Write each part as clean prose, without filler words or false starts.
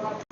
That was a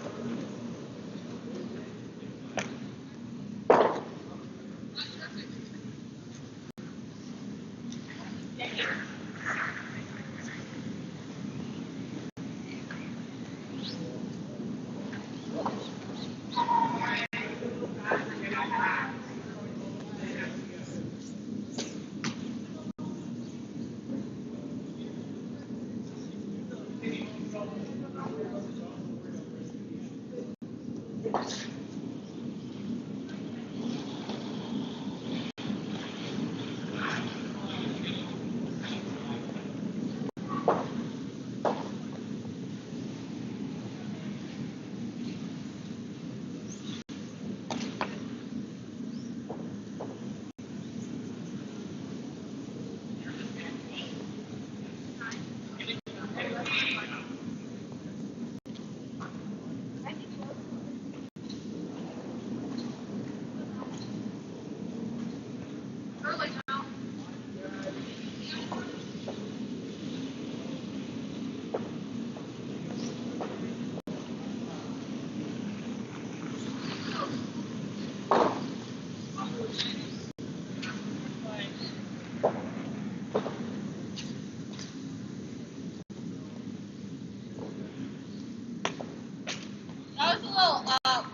little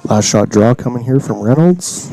Last shot draw coming here from Reynolds.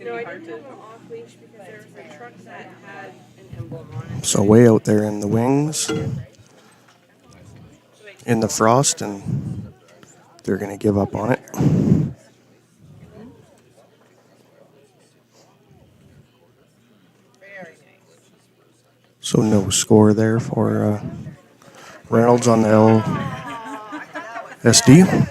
No, I didn't have them off leash because there was a truck that had an emblem on it. So way out there in the wings, in the frost, and they're going to give up on it. So no score there for Reynolds on the LSD.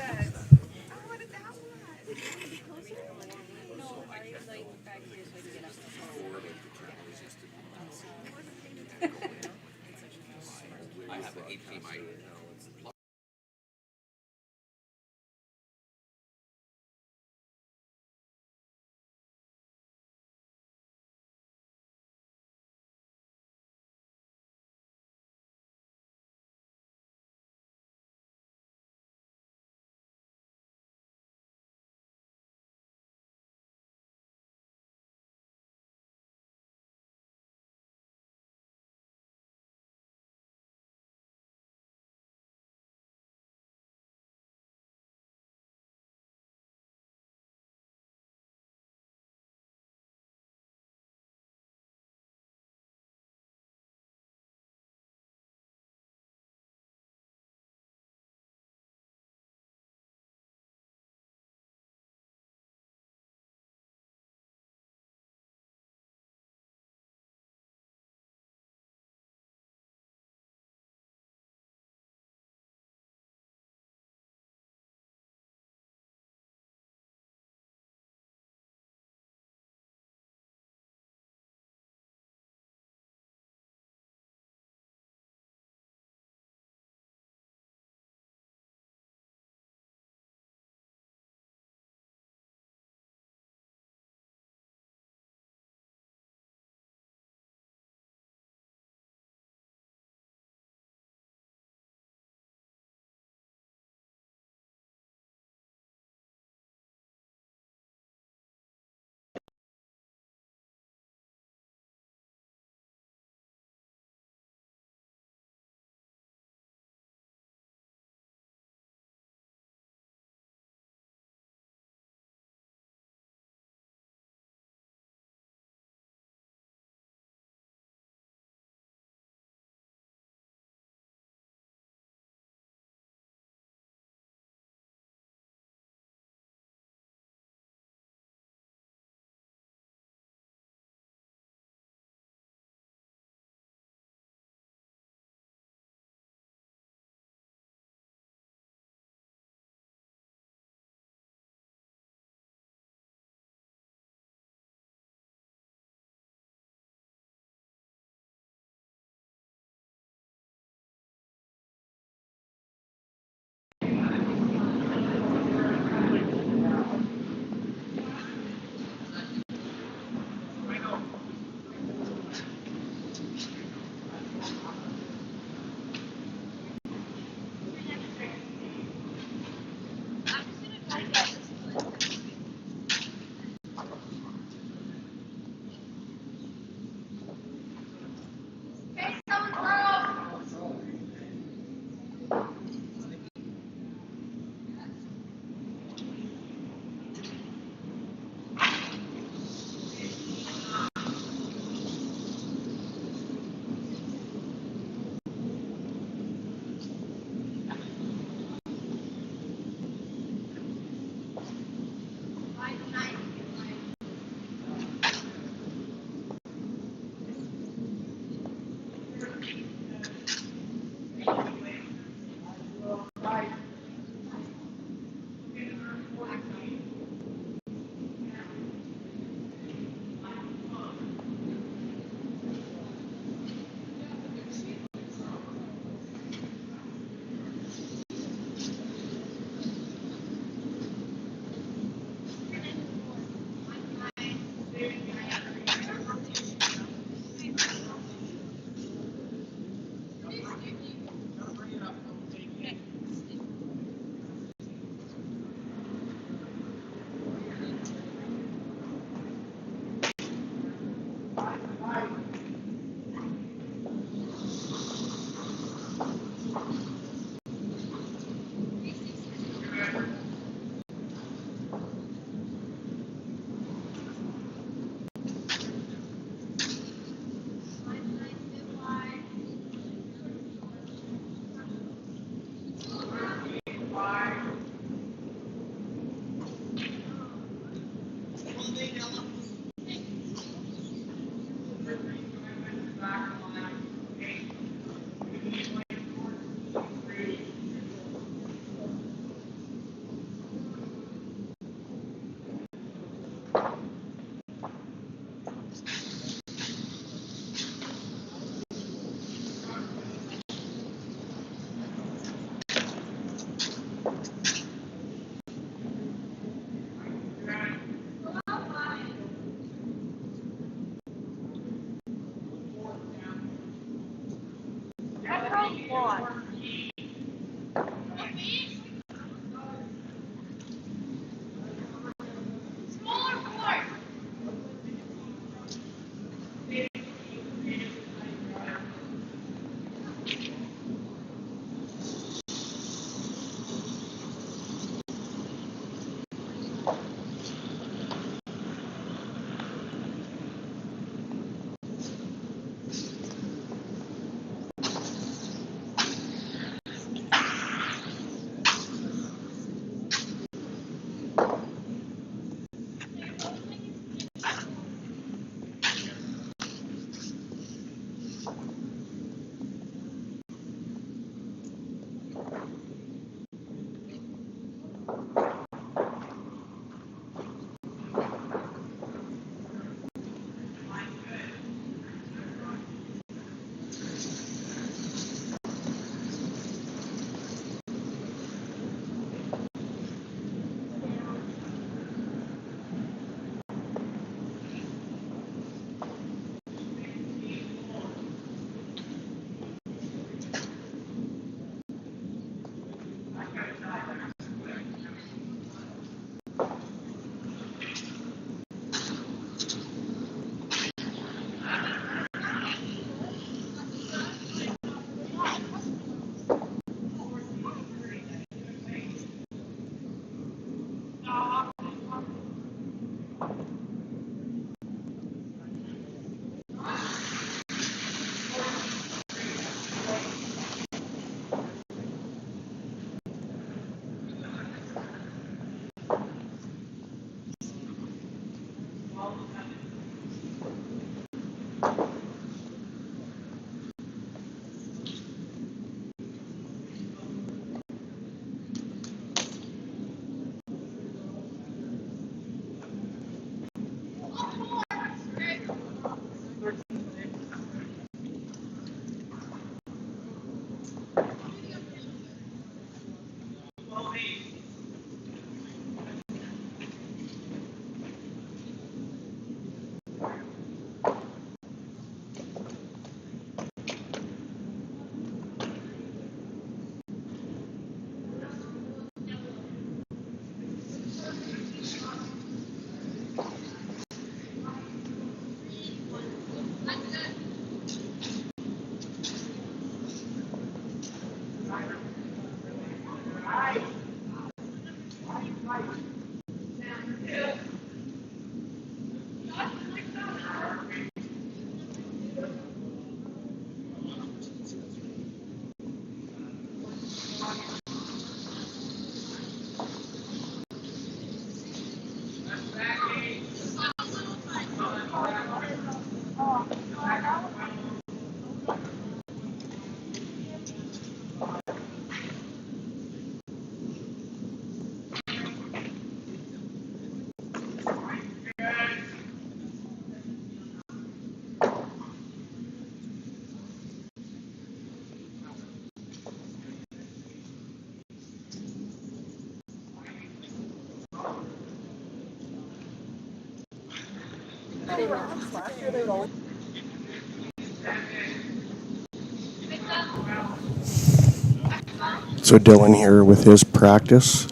So Dylan here with his practice,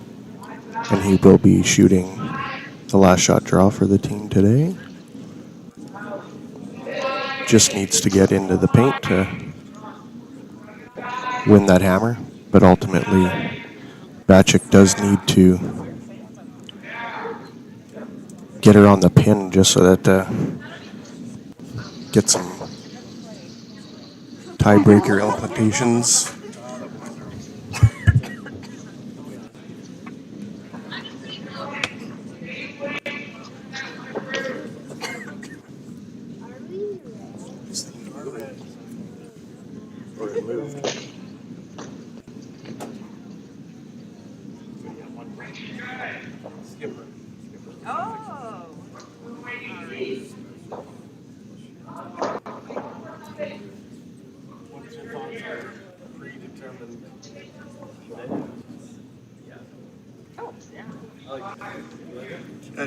and he will be shooting the last shot draw for the team today. Just needs to get into the paint to win that hammer, but ultimately Bachek does need to get her on the pin just so that get some tiebreaker implications.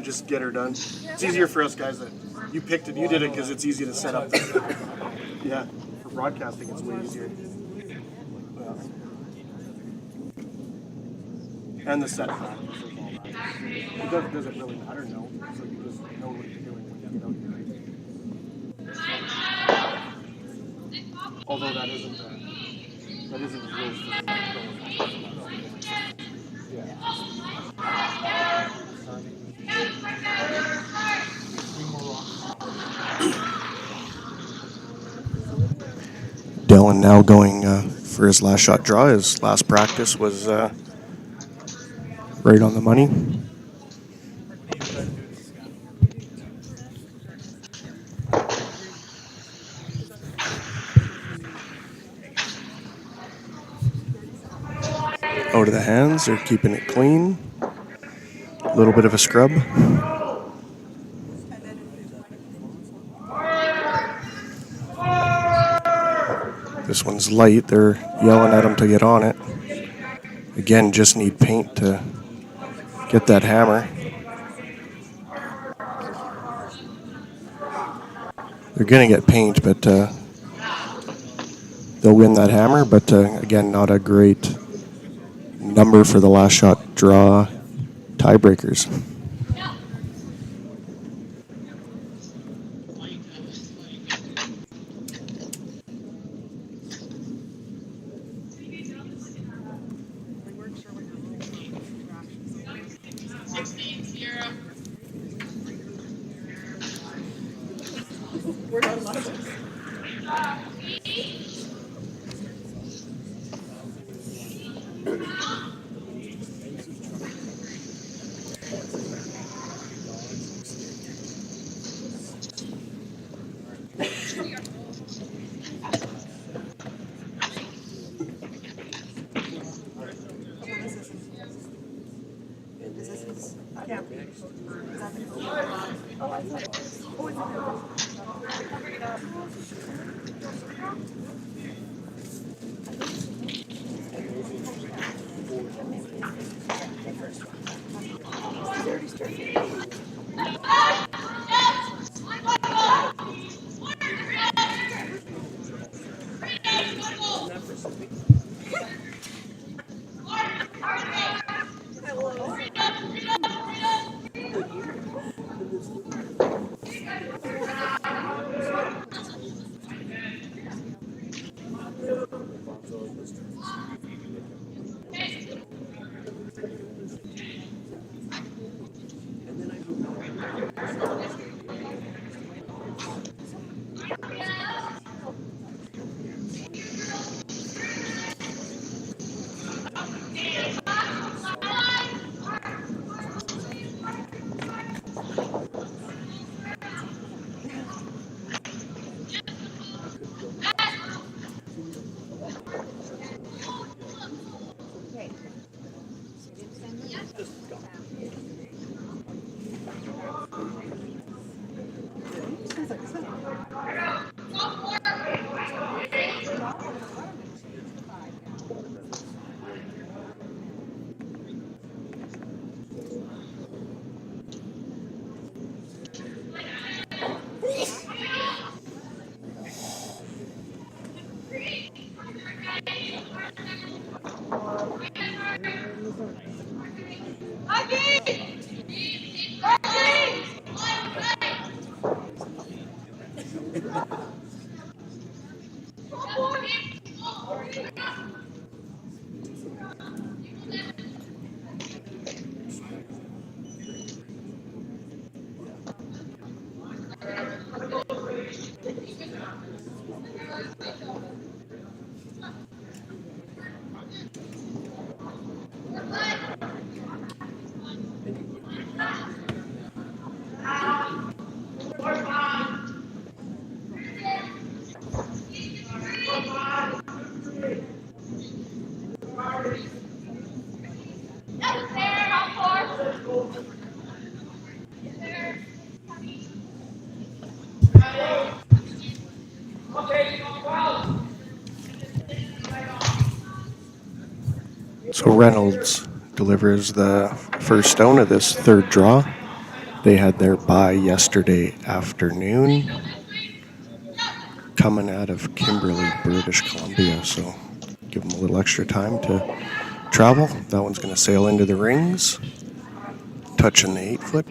Just get her done. It's easier for us guys that you picked it. You did it because it's easy to set up. Yeah, for broadcasting, it's way easier. And the set practices, all that. Does it really matter? No. So you just know what you're doing when you get out here, right? Although that isn't the rules for the Dylan now going for his last shot draw. His last practice was right on the money. Out of the hands, they're keeping it clean. A little bit of a scrub. This one's light. They're yelling at him to get on it. Again, just need paint to get that hammer. They're going to get paint, but they'll win that hammer. But again, not a great number for the last shot draw tiebreakers. So Reynolds delivers the first stone of this third draw. They had their bye yesterday afternoon, coming out of Kimberley, British Columbia. So give him a little extra time to travel. That one's going to sail into the rings, touching the 8-foot.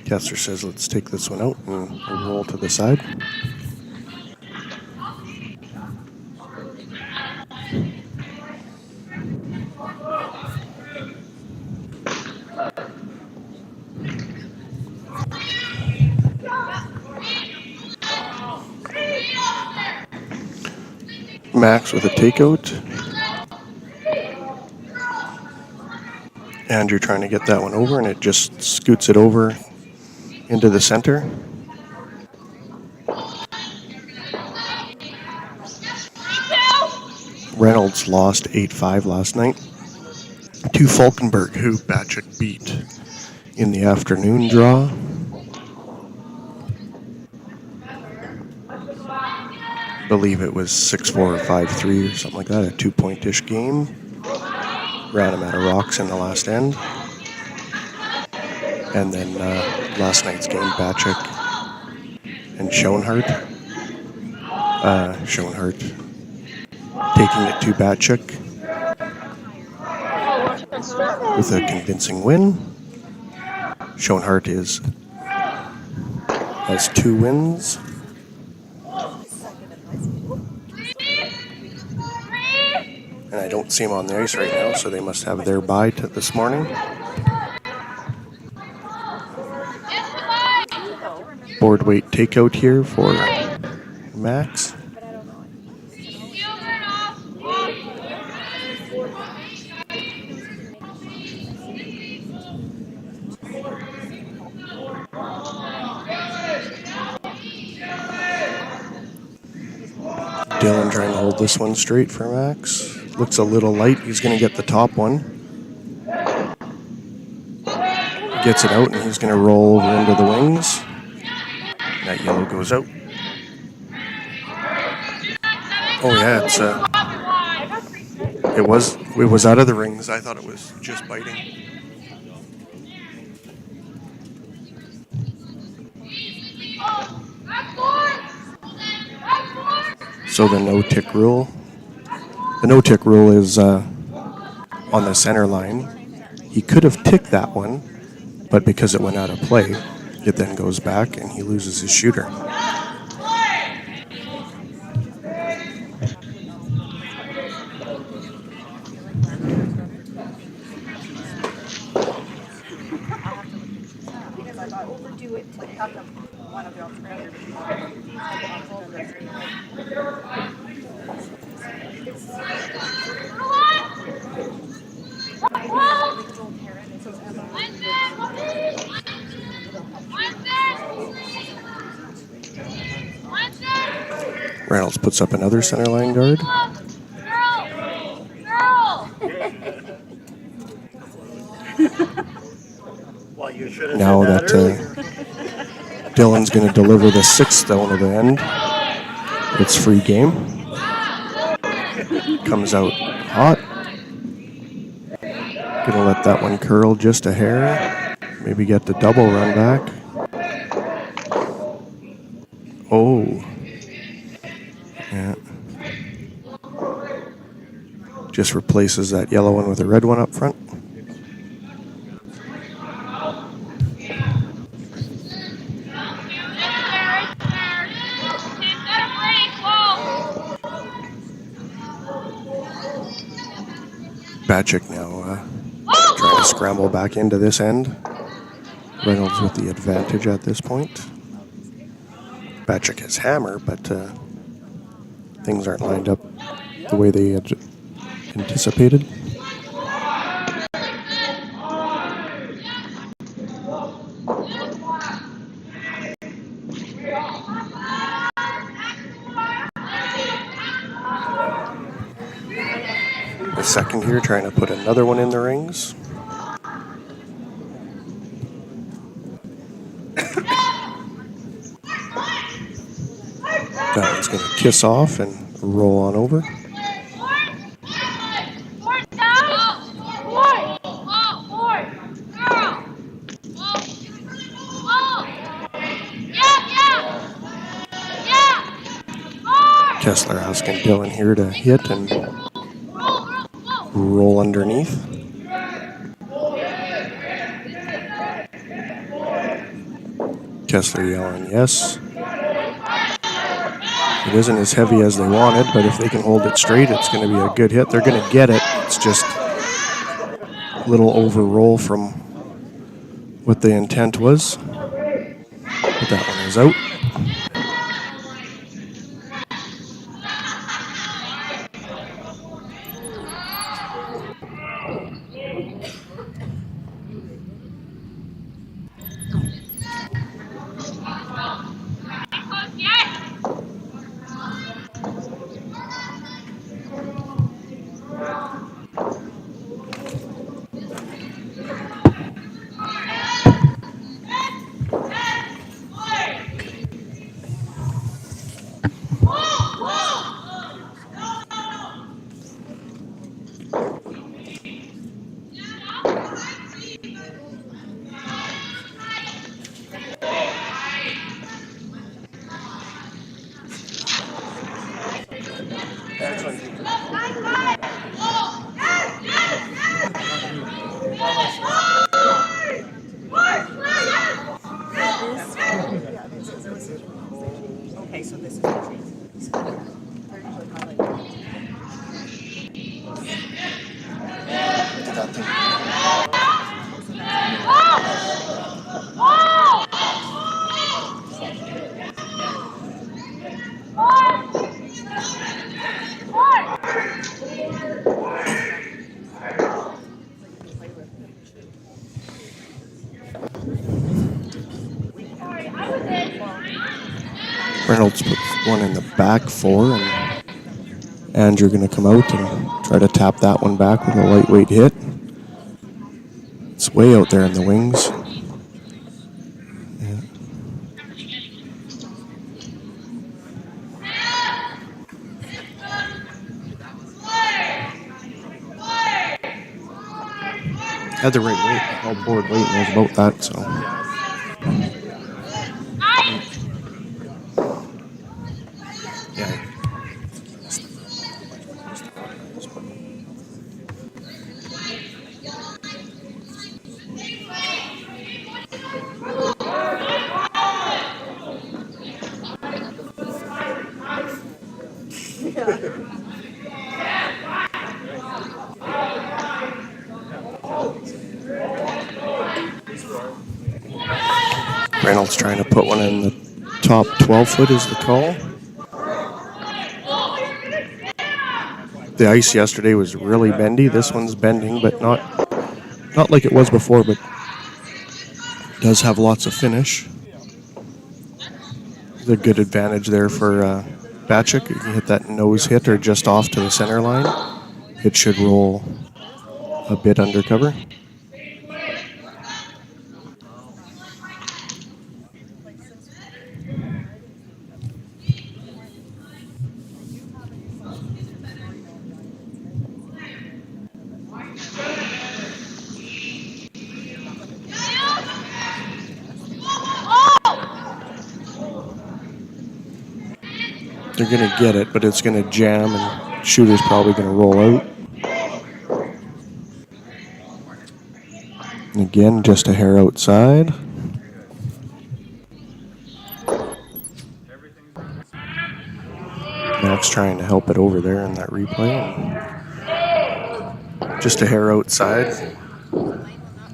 Caster says, let's take this one out and roll to the side. Max with a takeout. Andrew trying to get that one over, and it just scoots it over into the center. Reynolds lost 8-5 last night to Falkenberg, who Bachek beat in the afternoon draw. I believe it was 6-4 or 5-3 or something like that, a 2-point-ish game. Ran him out of rocks in the last end. And then last night's game, Bachek and Schoenhardt. Schoenhardt taking it to Bachek with a convincing win. Schoenhardt has 2 wins. And I don't see him on the ice right now, so they must have their bye this morning. Board weight takeout here for Max. Dylan trying to hold this one straight for Max. Looks a little light. He's going to get the top one. Gets it out, and he's going to roll over into the wings. That yellow goes out. Oh yeah, it was out of the rings. I thought it was just biting. So the no-tick rule. The no-tick rule is on the center line. He could have ticked that one, but because it went out of play, it then goes back and he loses his shooter. Reynolds puts up another center line guard. Now that Dylan's going to deliver the 6th down to the end, it's free game. Comes out hot. Going to let that one curl just a hair. Maybe get the double run back. Oh. Yeah. Just replaces that yellow one with a red one up front. Bachek now trying to scramble back into this end. Reynolds with the advantage at this point. Bachek has hammer, but things aren't lined up the way they had anticipated. The second here trying to put another one in the rings. That one's going to kiss off and roll on over. Kessler asking Dylan here to hit and roll underneath. Kessler yelling yes. It isn't as heavy as they wanted, but if they can hold it straight, it's going to be a good hit. They're going to get it. It's just a little over roll from what the intent was. But that one is out. Okay, so this is the change. Reynolds puts one in the back 4, and Andrew going to come out and try to tap that one back with a lightweight hit. It's way out there in the wings. Yeah. Had the right weight, all board weight knows about that, so. Yeah. Reynolds trying to put one in the top 12 foot is the call. The ice yesterday was really bendy. This one's bending, but not like it was before, but does have lots of finish. There's a good advantage there for Bachek. You can hit that nose hit or just off to the center line. It should roll a bit undercover. They're going to get it, but it's going to jam, and shooter's probably going to roll out. And again, just a hair outside. Max trying to help it over there in that replay. Just a hair outside.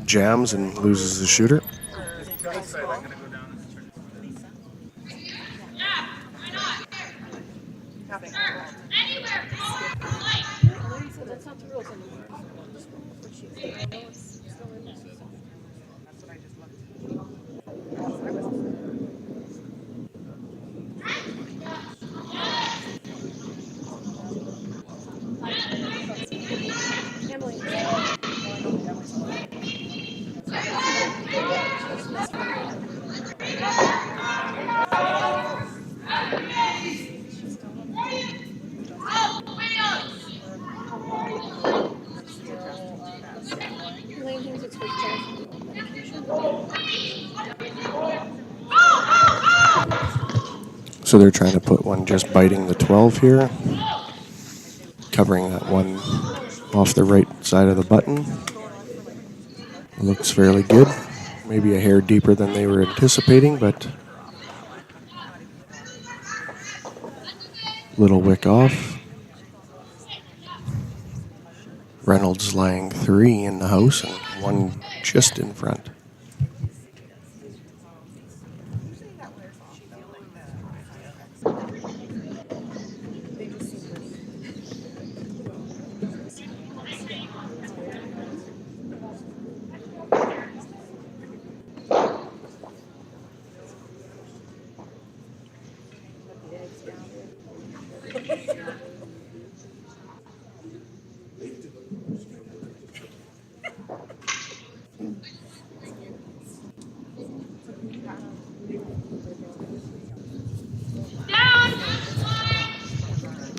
Jams and loses the shooter. So they're trying to put one just biting the 12 here, covering that one off the right side of the button. Looks fairly good. Maybe a hair deeper than they were anticipating, but little wick off. Reynolds lying 3 in the house and 1 just in front.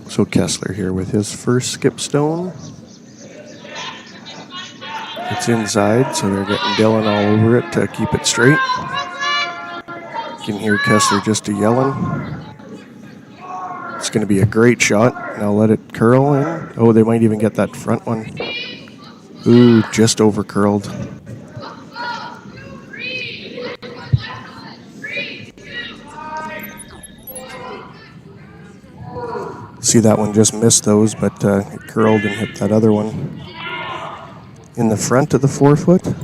So Kessler here with his first skip stone. It's inside, so they're getting Dylan all over it to keep it straight. You can hear Kessler just a-yelling. It's going to be a great shot. Now let it curl in. Oh, they might even get that front one. Ooh, just over curled. See, that one just missed those, but it curled and hit that other one in the front of the 4-foot.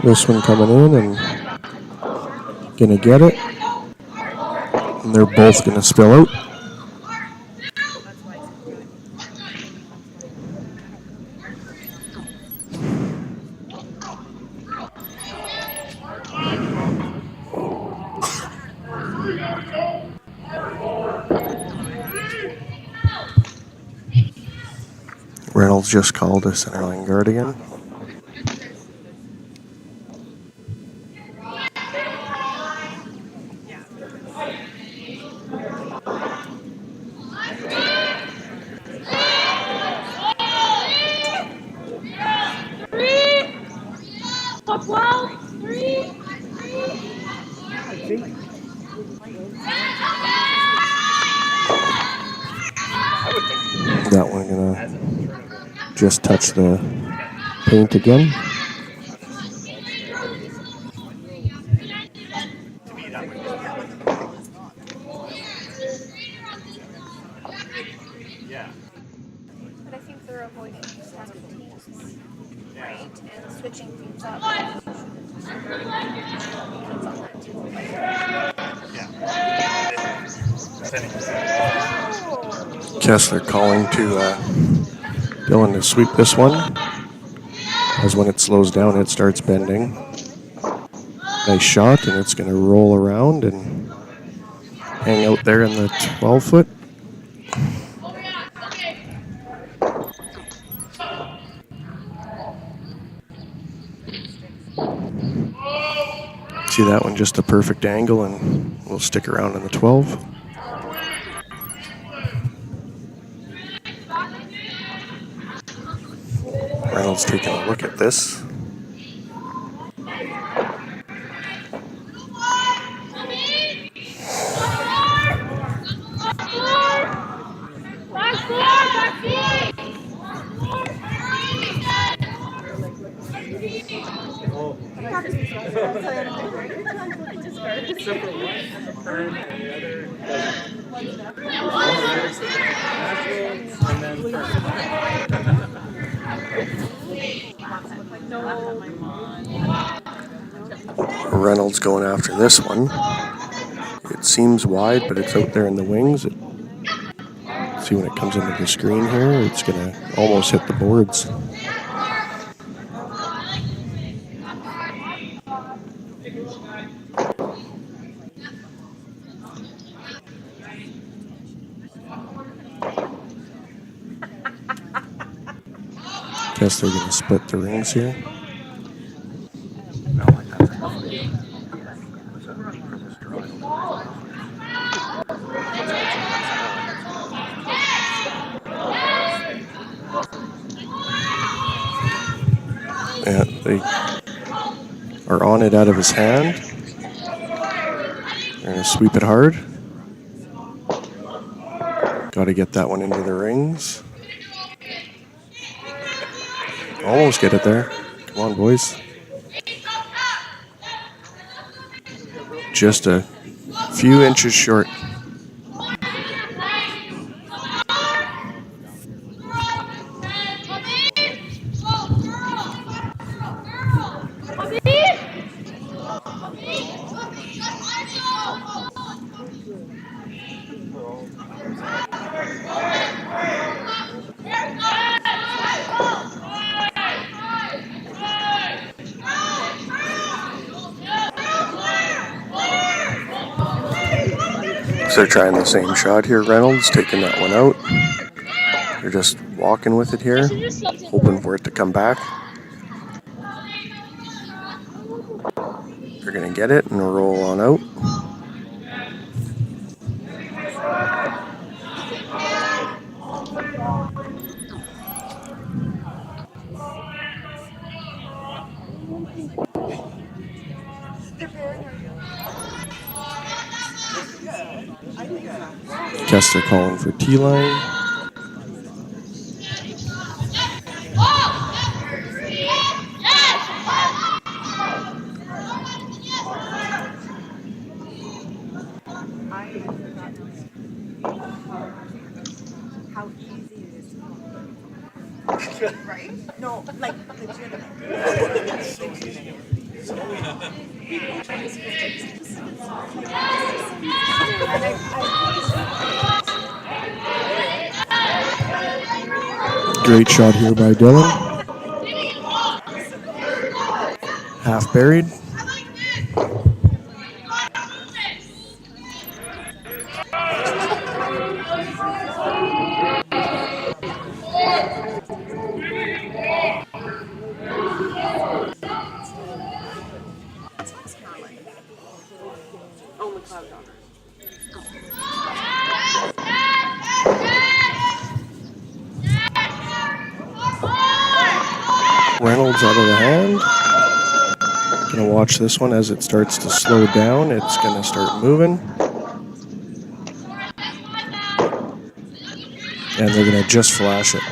This one coming in and gonna get it. And they're both gonna spill out. Reynolds just called a centerline guard again. That one gonna just touch the paint again. But I think they're avoiding starting teams, right? And switching things up. Kessler calling to Dylan to sweep this one. As when it slows down, it starts bending. Nice shot, and it's going to roll around and hang out there in the 12-foot. See that one, just a perfect angle, and we'll stick around in the 12. Reynolds taking a look at this. Reynolds going after this one. It seems wide, but it's out there in the wings. See when it comes into the screen here, it's going to almost hit the boards. Guess they're going to split the rings here. Yeah, they are on it out of his hand. They're going to sweep it hard. Got to get that one into the rings. Almost get it there. Come on, boys. Just a few inches short. So they're trying the same shot here. Reynolds taking that one out. They're just walking with it here, hoping for it to come back. They're going to get it and roll on out. Kessler calling for T-line. Right? No, like legitimate. Great shot here by Dylan. Half buried. Oh, McLeod got her. Reynolds out of the hand. Gonna watch this one as it starts to slow down. It's gonna start moving. And they're gonna just flash it.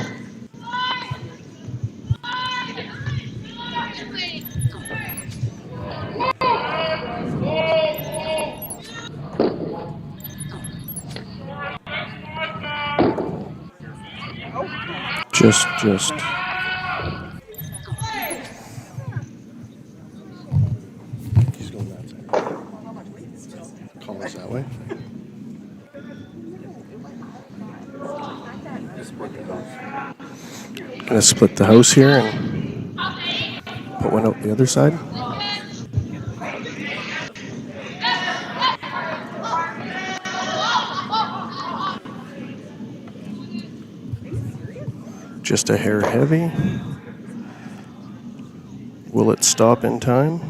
Just. He's going that side. Call us that way. Gonna split the house here and put one out the other side. Just a hair heavy. Will it stop in time?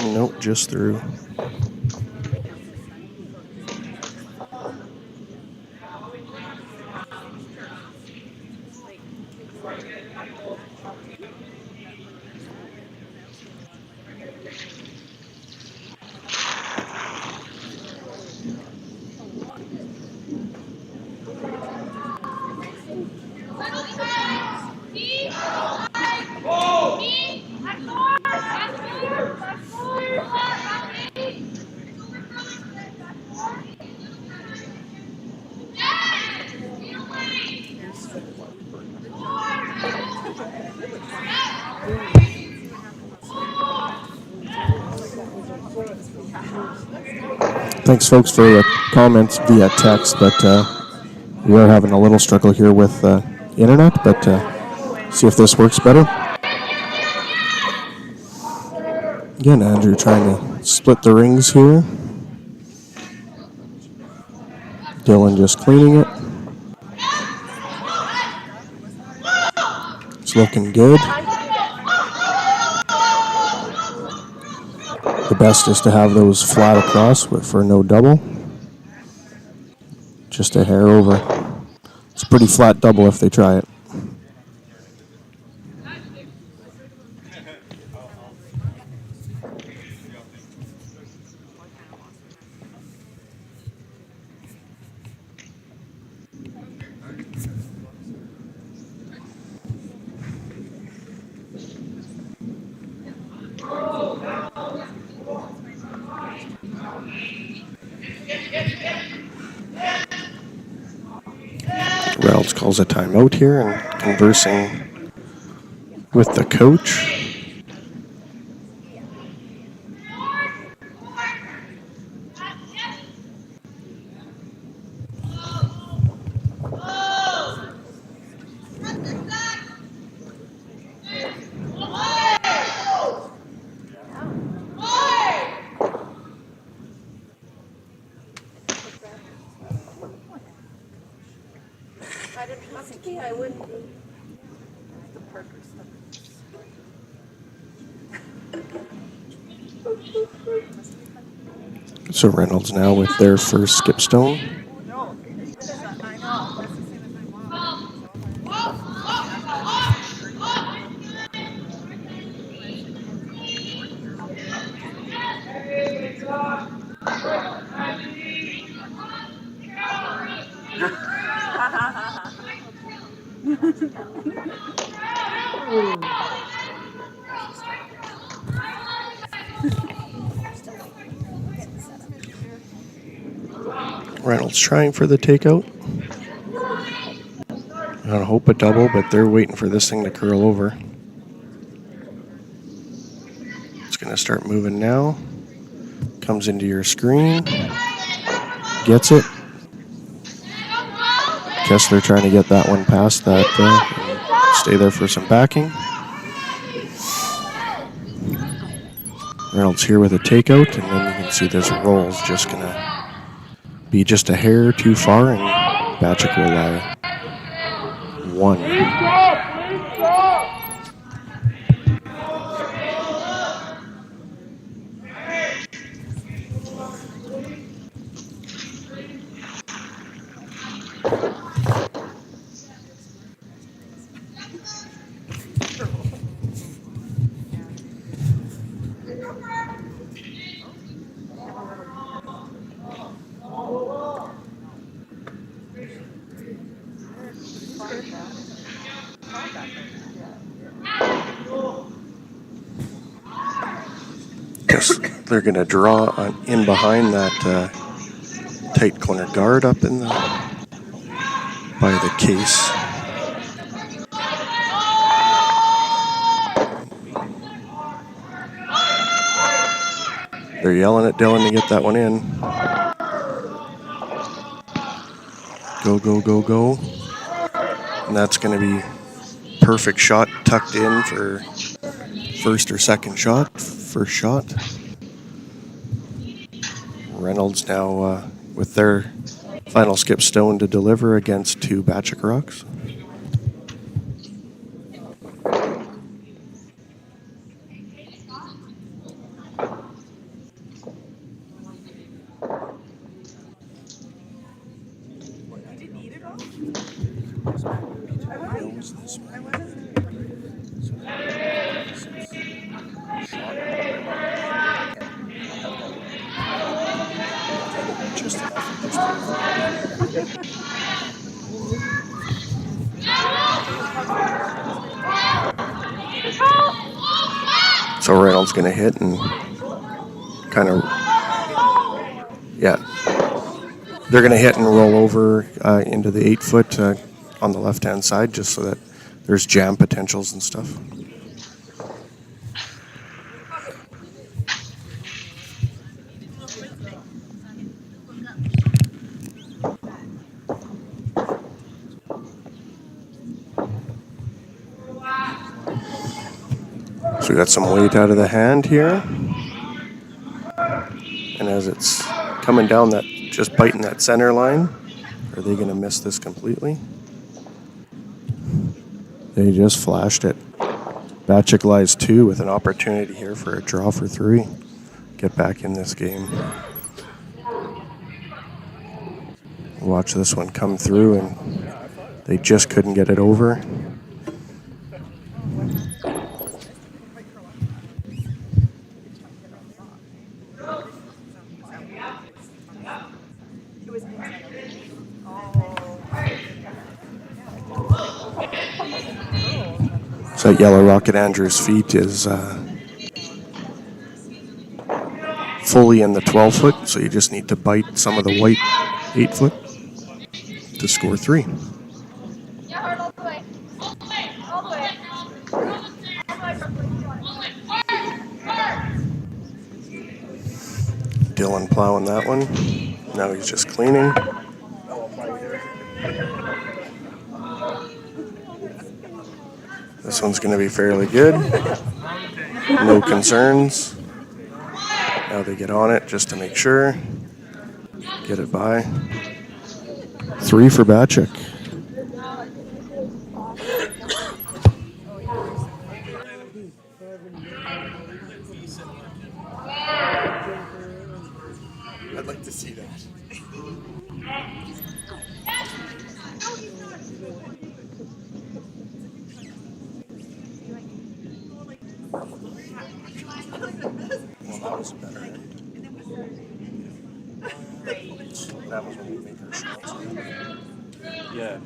Nope, just through. Thanks, folks, for the comments via text, but we are having a little struggle here with internet, but see if this works better. Again, Andrew trying to split the rings here. Dylan just cleaning it. It's looking good. The best is to have those flat across for no double. Just a hair over. It's a pretty flat double if they try it. Reynolds calls a timeout here and conversing with the coach. I wouldn't be. So Reynolds now with their first skip stone. Reynolds trying for the takeout. I hope a double, but they're waiting for this thing to curl over. It's going to start moving now. Comes into your screen. Gets it. Kessler trying to get that one past that. Stay there for some backing. Reynolds here with a takeout, and then you can see this roll's just going to be just a hair too far, and Bachek will one. They're going to draw in behind that tight corner guard up in by the case. They're yelling at Dylan to get that one in. Go, go, go, go. And that's going to be perfect shot tucked in for first or second shot. First shot. Reynolds now with their final skip stone to deliver against two Bachek rocks. So Reynolds going to hit and kind of, yeah, they're going to hit and roll over into the 8 foot on the left-hand side just so that there's jam potentials and stuff. So we got some weight out of the hand here. And as it's coming down that, just biting that center line, are they going to miss this completely? They just flashed it. Bachek lies 2 with an opportunity here for a draw for 3. Get back in this game. Watch this one come through, and they just couldn't get it over. So that yellow rock at Andrew's feet is fully in the 12 foot, so you just need to bite some of the white 8 foot to score 3. Dylan plowing that one. Now he's just cleaning. This one's going to be fairly good. No concerns. Now they get on it just to make sure. Get it by. 3 for Bachek. I'd like to see that. Well, that was better. That was when we make our shots. Yeah.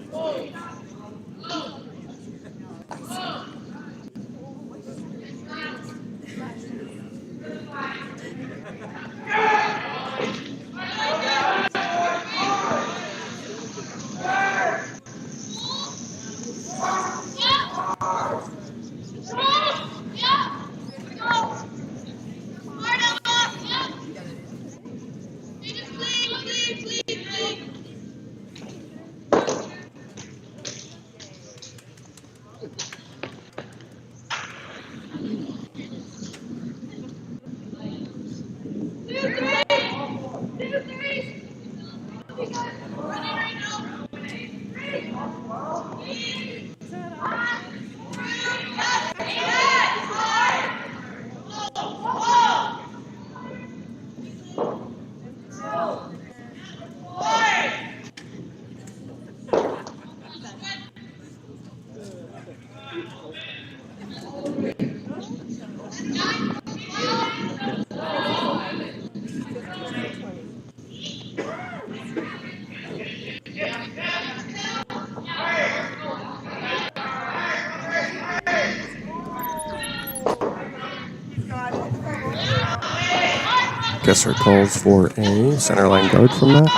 Guess our calls for a center line guard from Max.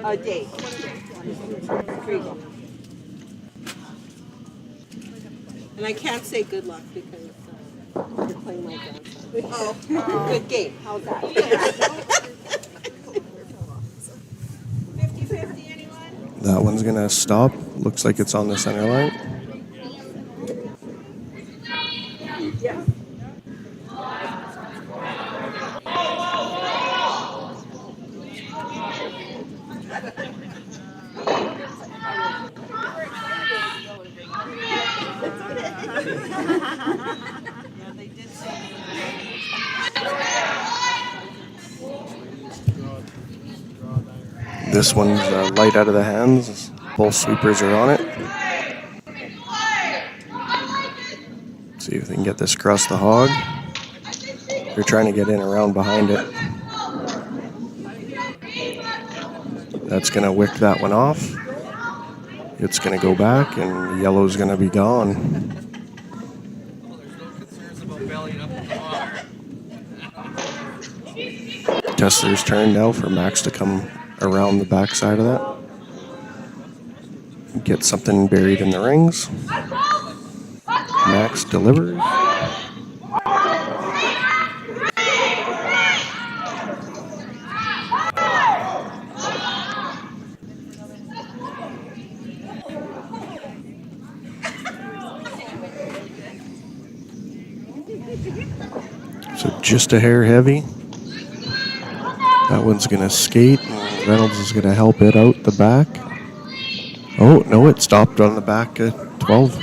A day. Here you go. And I can't say good luck because you're playing my grandson. Good game. How's that? 50-50, anyone? That one's going to stop. Looks like it's on the center line. Yeah. They did say This one's light out of the hands. Both sweepers are on it. See if they can get this across the hog. They're trying to get in around behind it. That's going to wick that one off. It's going to go back, and yellow's going to be gone. Kessler's turn now for Max to come around the backside of that. Get something buried in the rings. Max delivers. So just a hair heavy. That one's going to skate, and Reynolds is going to help it out the back. Oh, no, it stopped on the back at 12.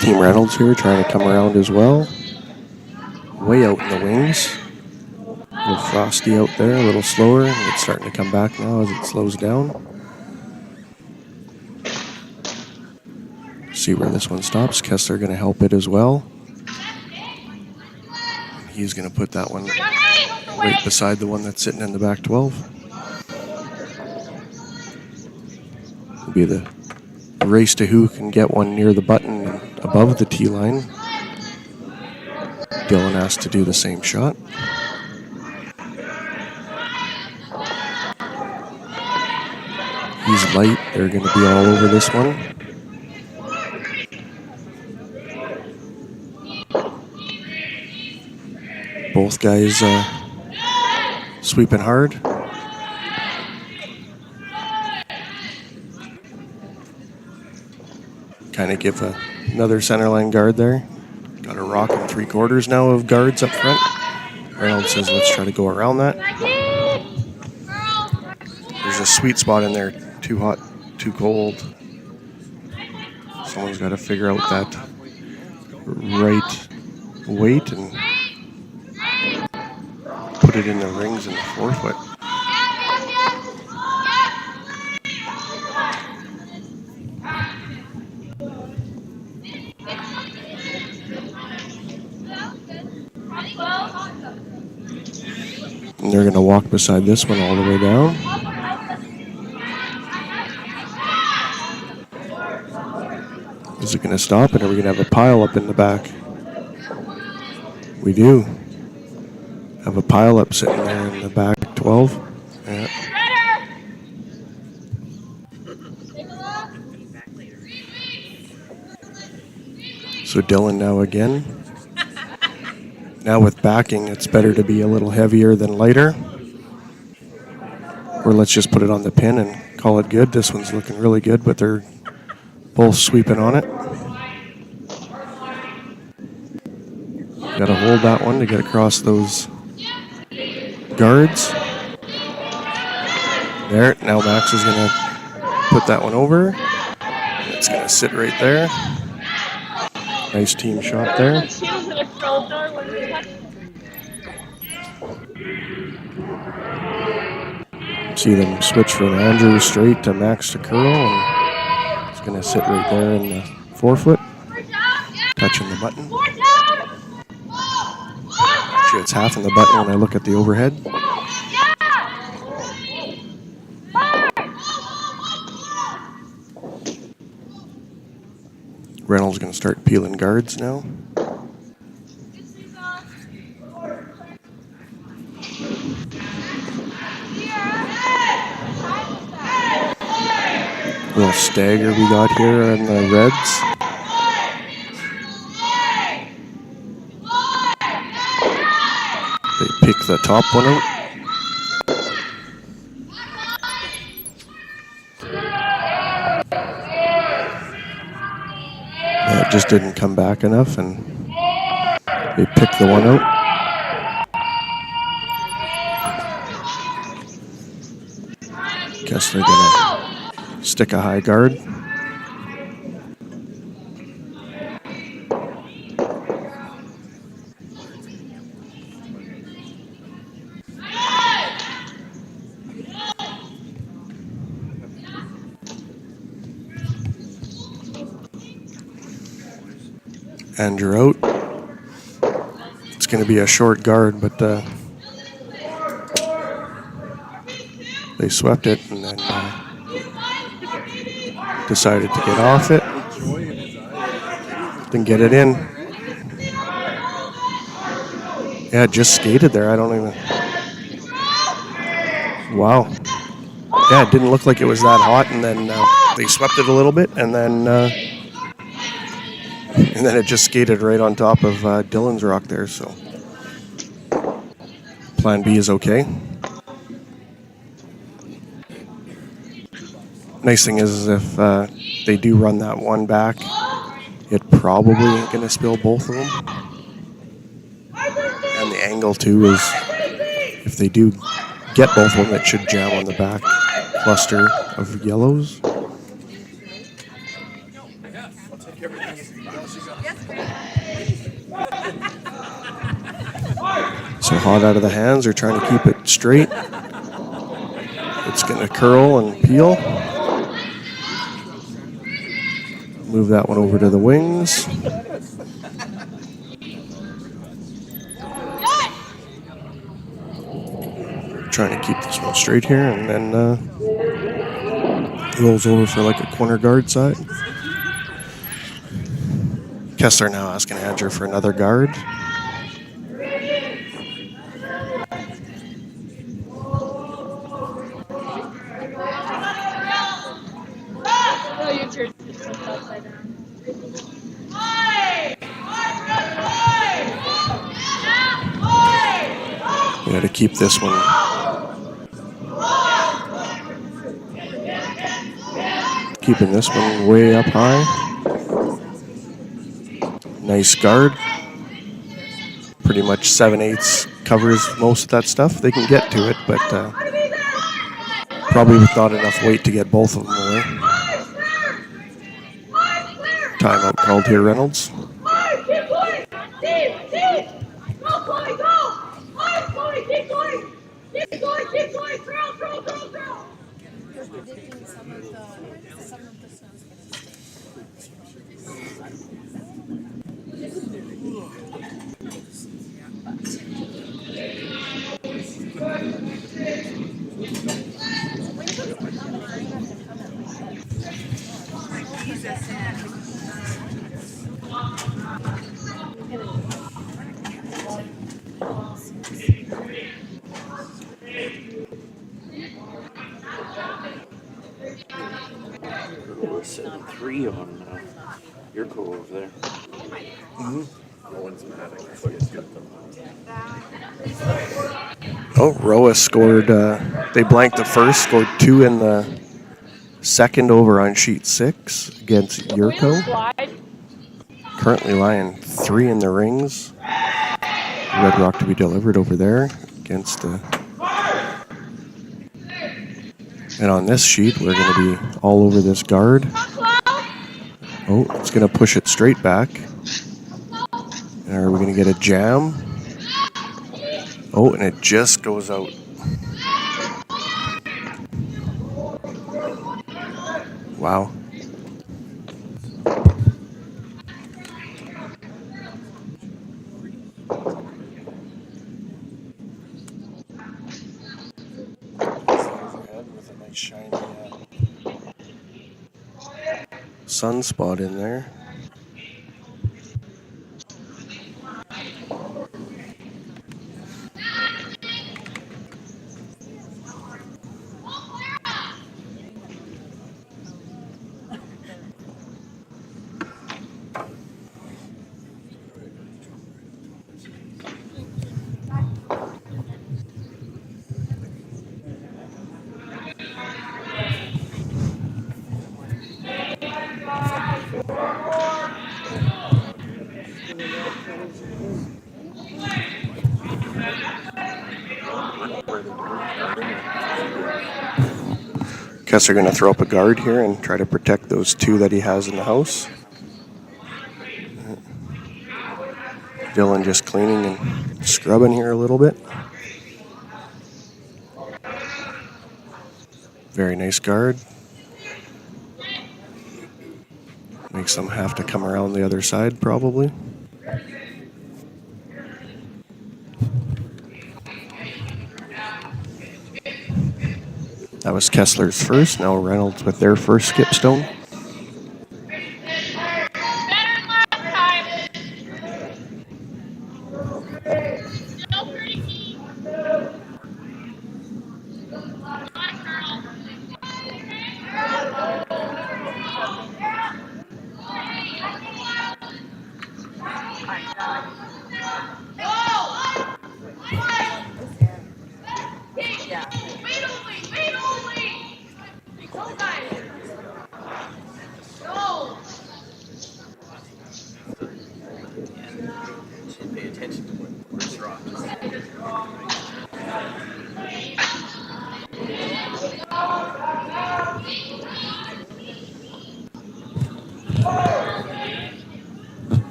Team Reynolds here trying to come around as well. Way out in the wings. A little frosty out there, a little slower. It's starting to come back now as it slows down. See where this one stops. Kessler going to help it as well. He's going to put that one right beside the one that's sitting in the back 12. It'll be the race to who can get one near the button and above the tee line. Dylan has to do the same shot. He's light. They're going to be all over this one. Both guys sweeping hard. Kind of give another center line guard there. Got a rock and 3/4 now of guards up front. Reynolds says let's try to go around that. There's a sweet spot in there. Too hot, too cold. Someone's got to figure out that right weight and put it in the rings in the 4-foot. And they're going to walk beside this one all the way down. Is it going to stop, and are we going to have a pile up in the back? We do. Have a pile up sitting there in the back 12. Yeah. So Dylan now again. Now with backing, it's better to be a little heavier than lighter. Or let's just put it on the pin and call it good. This one's looking really good, but they're both sweeping on it. Got to hold that one to get across those guards. There, now Max is going to put that one over. It's going to sit right there. Nice team shot there. See them switch from Andrew straight to Max to curl, and it's going to sit right there in the forefoot, touching the button. Actually, it's half in the button when I look at the overhead. Reynolds going to start peeling guards now. Little stagger we got here on the Reds. They pick the top one out. It just didn't come back enough, and they picked the one out. Guess they're gonna stick a high guard. Andrew out. It's going to be a short guard, but they swept it and then decided to get off it. Then get it in. Yeah, just skated there. I don't even... Wow. Yeah, it didn't look like it was that hot, and then they swept it a little bit, and then it just skated right on top of Dylan's rock there, so plan B is okay. Nice thing is if they do run that one back, it probably ain't going to spill both of them. And the angle too is, if they do get both of them, it should jam on the back cluster of yellows. So hot out of the hands, they're trying to keep it straight. It's going to curl and peel. Move that one over to the wings. Trying to keep this one straight here, and then rolls over for like a corner guard side. Kessler now asking Andrew for another guard. We got to keep this one. Keeping this one way up high. Nice guard. Pretty much 7/8 covers most of that stuff. They can get to it, but probably with not enough weight to get both of them away. Timeout called here, Reynolds. We're sitting 3 on your core over there. Oh, Roa scored. They blanked the first, scored 2 in the second over on sheet 6 against Yurko. Currently lying 3 in the rings. Red Rock to be delivered over there against and on this sheet, we're going to be all over this guard. Oh, it's going to push it straight back. Are we going to get a jam? Oh, and it just goes out. Wow. With a nice shiny sunspot in there. Guess they're going to throw up a guard here and try to protect those two that he has in the house. Dylan just cleaning and scrubbing here a little bit. Very nice guard. Makes them have to come around the other side probably. That was Kessler's first. Now Reynolds with their first skip stone. Pay attention to what's wrong.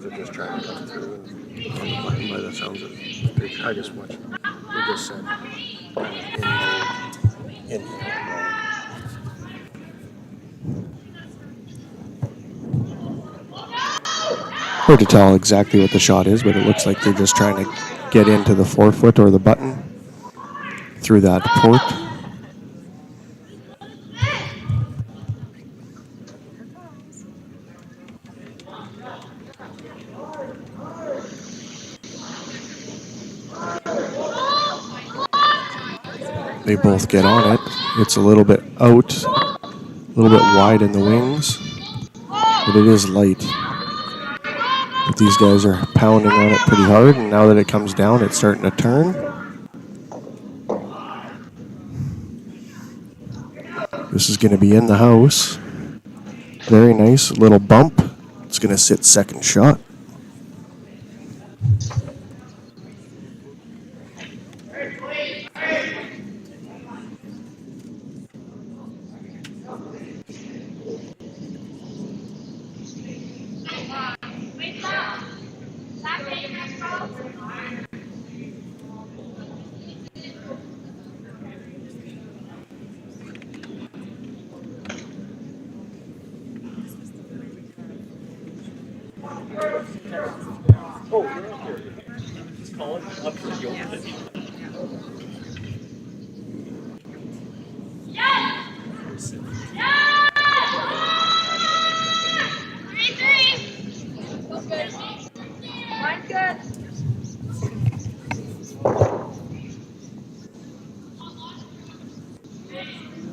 They're just trying to come through and by the sounds of it. I just watched. We just said in hard to tell exactly what the shot is, but it looks like they're just trying to get into the forefoot or the button through that port. They both get on it. It's a little bit out, a little bit wide in the wings, but it is light. But these guys are pounding on it pretty hard, and now that it comes down, it's starting to turn. This is going to be in the house. Very nice little bump. It's going to sit second shot. Oh, you're up here. Just call it up to the U18.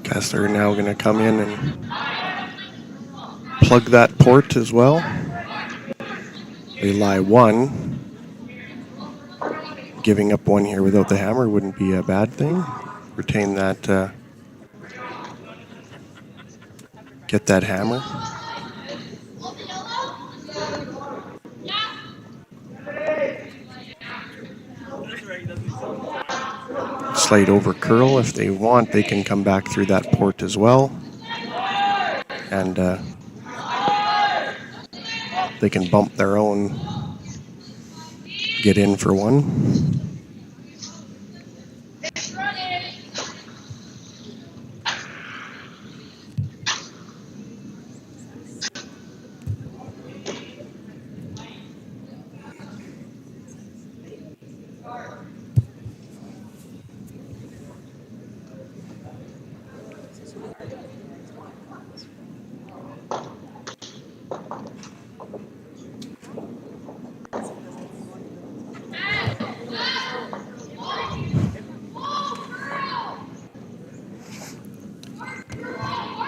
Guess they're now going to come in and plug that port as well. They lie one. Giving up one here without the hammer wouldn't be a bad thing. Retain that, get that hammer. slight over curl. If they want, they can come back through that port as well. And they can bump their own, get in for one.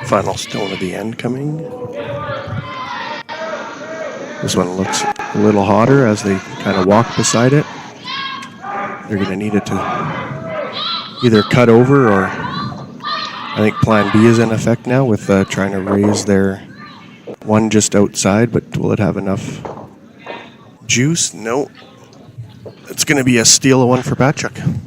Final stone of the end coming. This one looks a little hotter as they kind of walk beside it. They're going to need it to either cut over, or I think plan B is in effect now with trying to raise their one just outside, but will it have enough juice? No. It's going to be a steal of one for Bachek.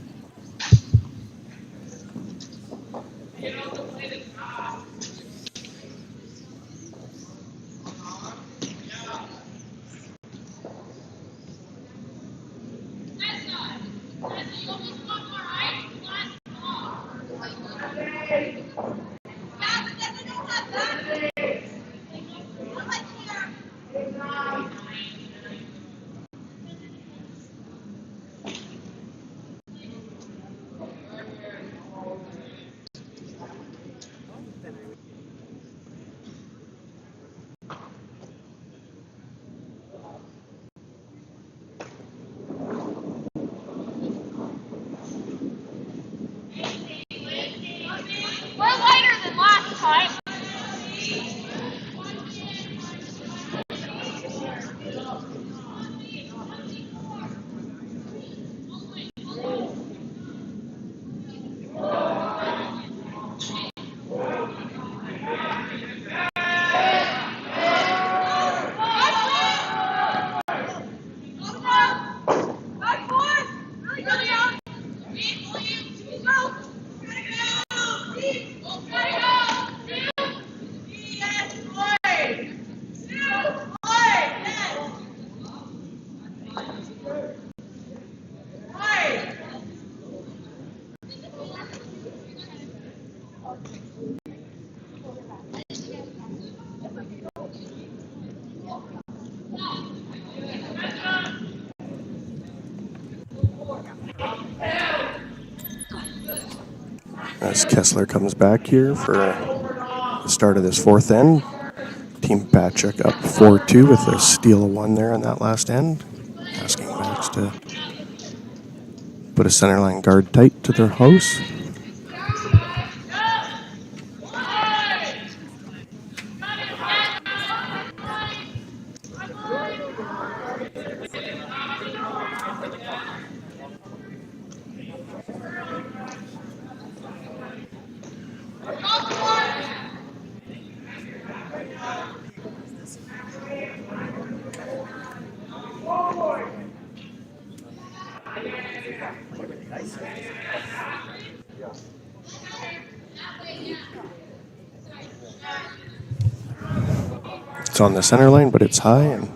We're lighter than last time. As Kessler comes back here for the start of this fourth end. Team Bachek up 4-2 with a steal of one there in that last end. Asking Max to put a centerline guard tight to their house. It's on the center line, but it's high, and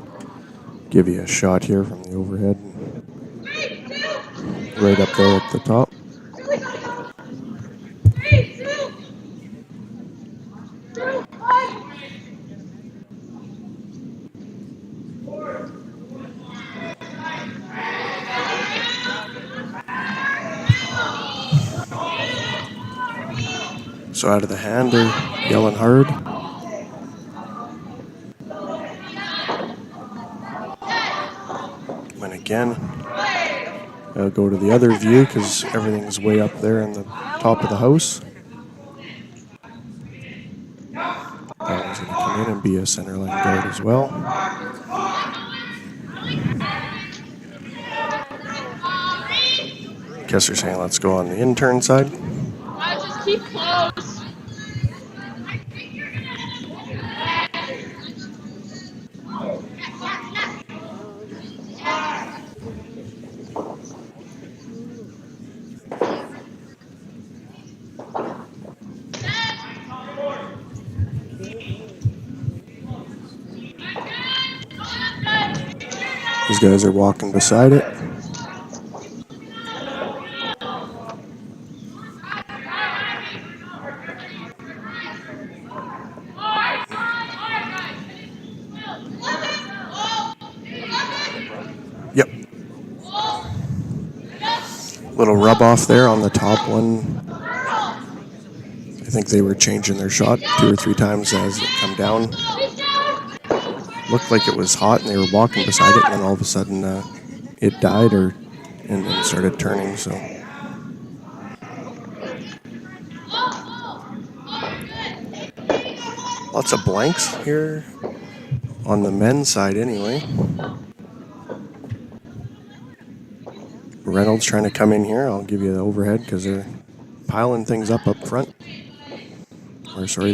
give you a shot here from the overhead. Right up there at the top. So out of the hand, they're yelling hard. And again, I'll go to the other view because everything's way up there in the top of the house. That one's going to come in and be a centerline guard as well. Kessler saying let's go on the intern side. Just keep close. These guys are walking beside it. Yep. Little rub off there on the top one. I think they were changing their shot 2 or 3 times as it come down. Looked like it was hot and they were walking beside it, and then all of a sudden it died and started turning. So lots of blanks here on the men's side anyway. Reynolds trying to come in here. I'll give you the overhead because they're piling things up front. Or sorry,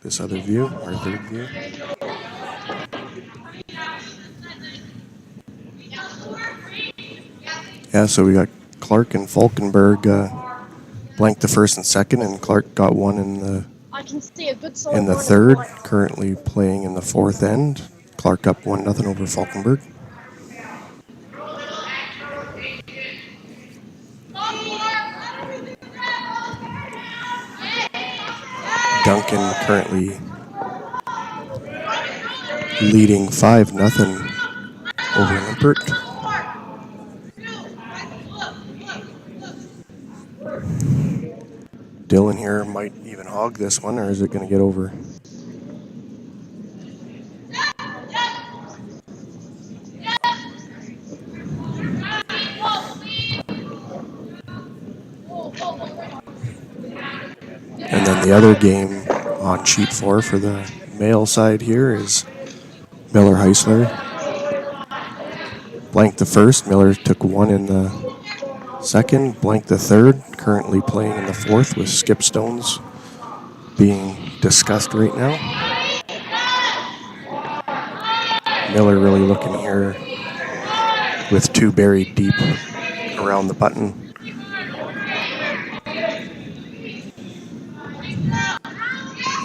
this other view, our third view. Yeah, so we got Clark and Falkenberg blanked the first and second, and Clark got one in the third. Currently playing in the fourth end. Clark up 1-0 over Falkenberg. Duncan currently leading 5-0 over Limpert. Dylan here might even hog this one, or is it going to get over? And then the other game on sheet 4 for the male side here is Miller Heisler. Blanked the first. Miller took one in the second. Blanked the third. Currently playing in the fourth with skip stones being discussed right now. Miller really looking here with 2 buried deep around the button.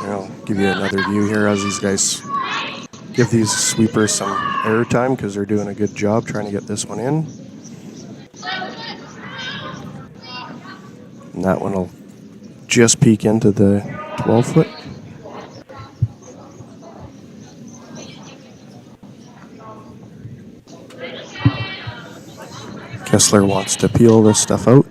I'll give you another view here as these guys give these sweepers some air time because they're doing a good job trying to get this one in. And that one will just peek into the 12-foot. Kessler wants to peel this stuff out.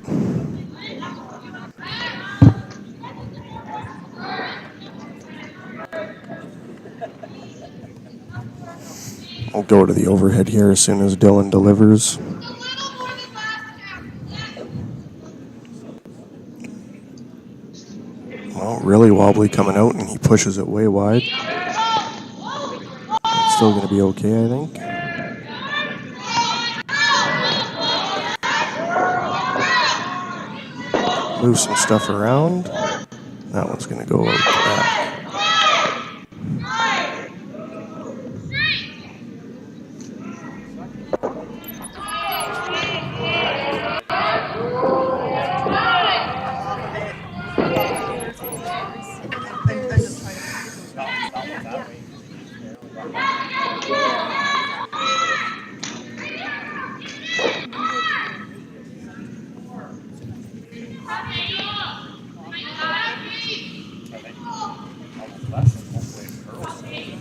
I'll go to the overhead here as soon as Dylan delivers. Well, really wobbly coming out, and he pushes it way wide. It's still going to be okay, I think. Move some stuff around. That one's going to go out the back.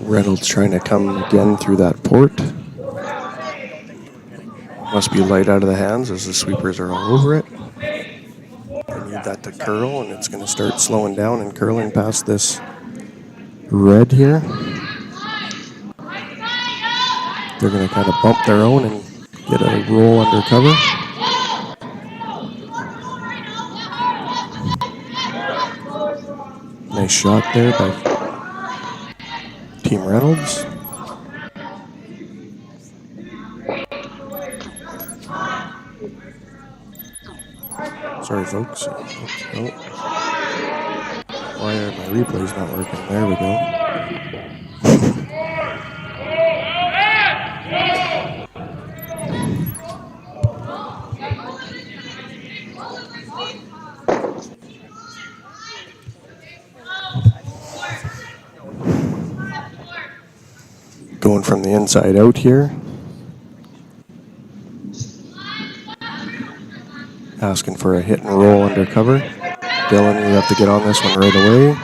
Reynolds trying to come again through that port. Must be light out of the hands as the sweepers are all over it. They need that to curl, and it's going to start slowing down and curling past this red here. They're going to kind of bump their own and get a roll under cover. Nice shot there by Team Reynolds. Sorry, folks. Oh. Why are my replays not working? There we go. Going from the inside out here. asking for a hit and roll undercover. Dylan, you have to get on this one right away.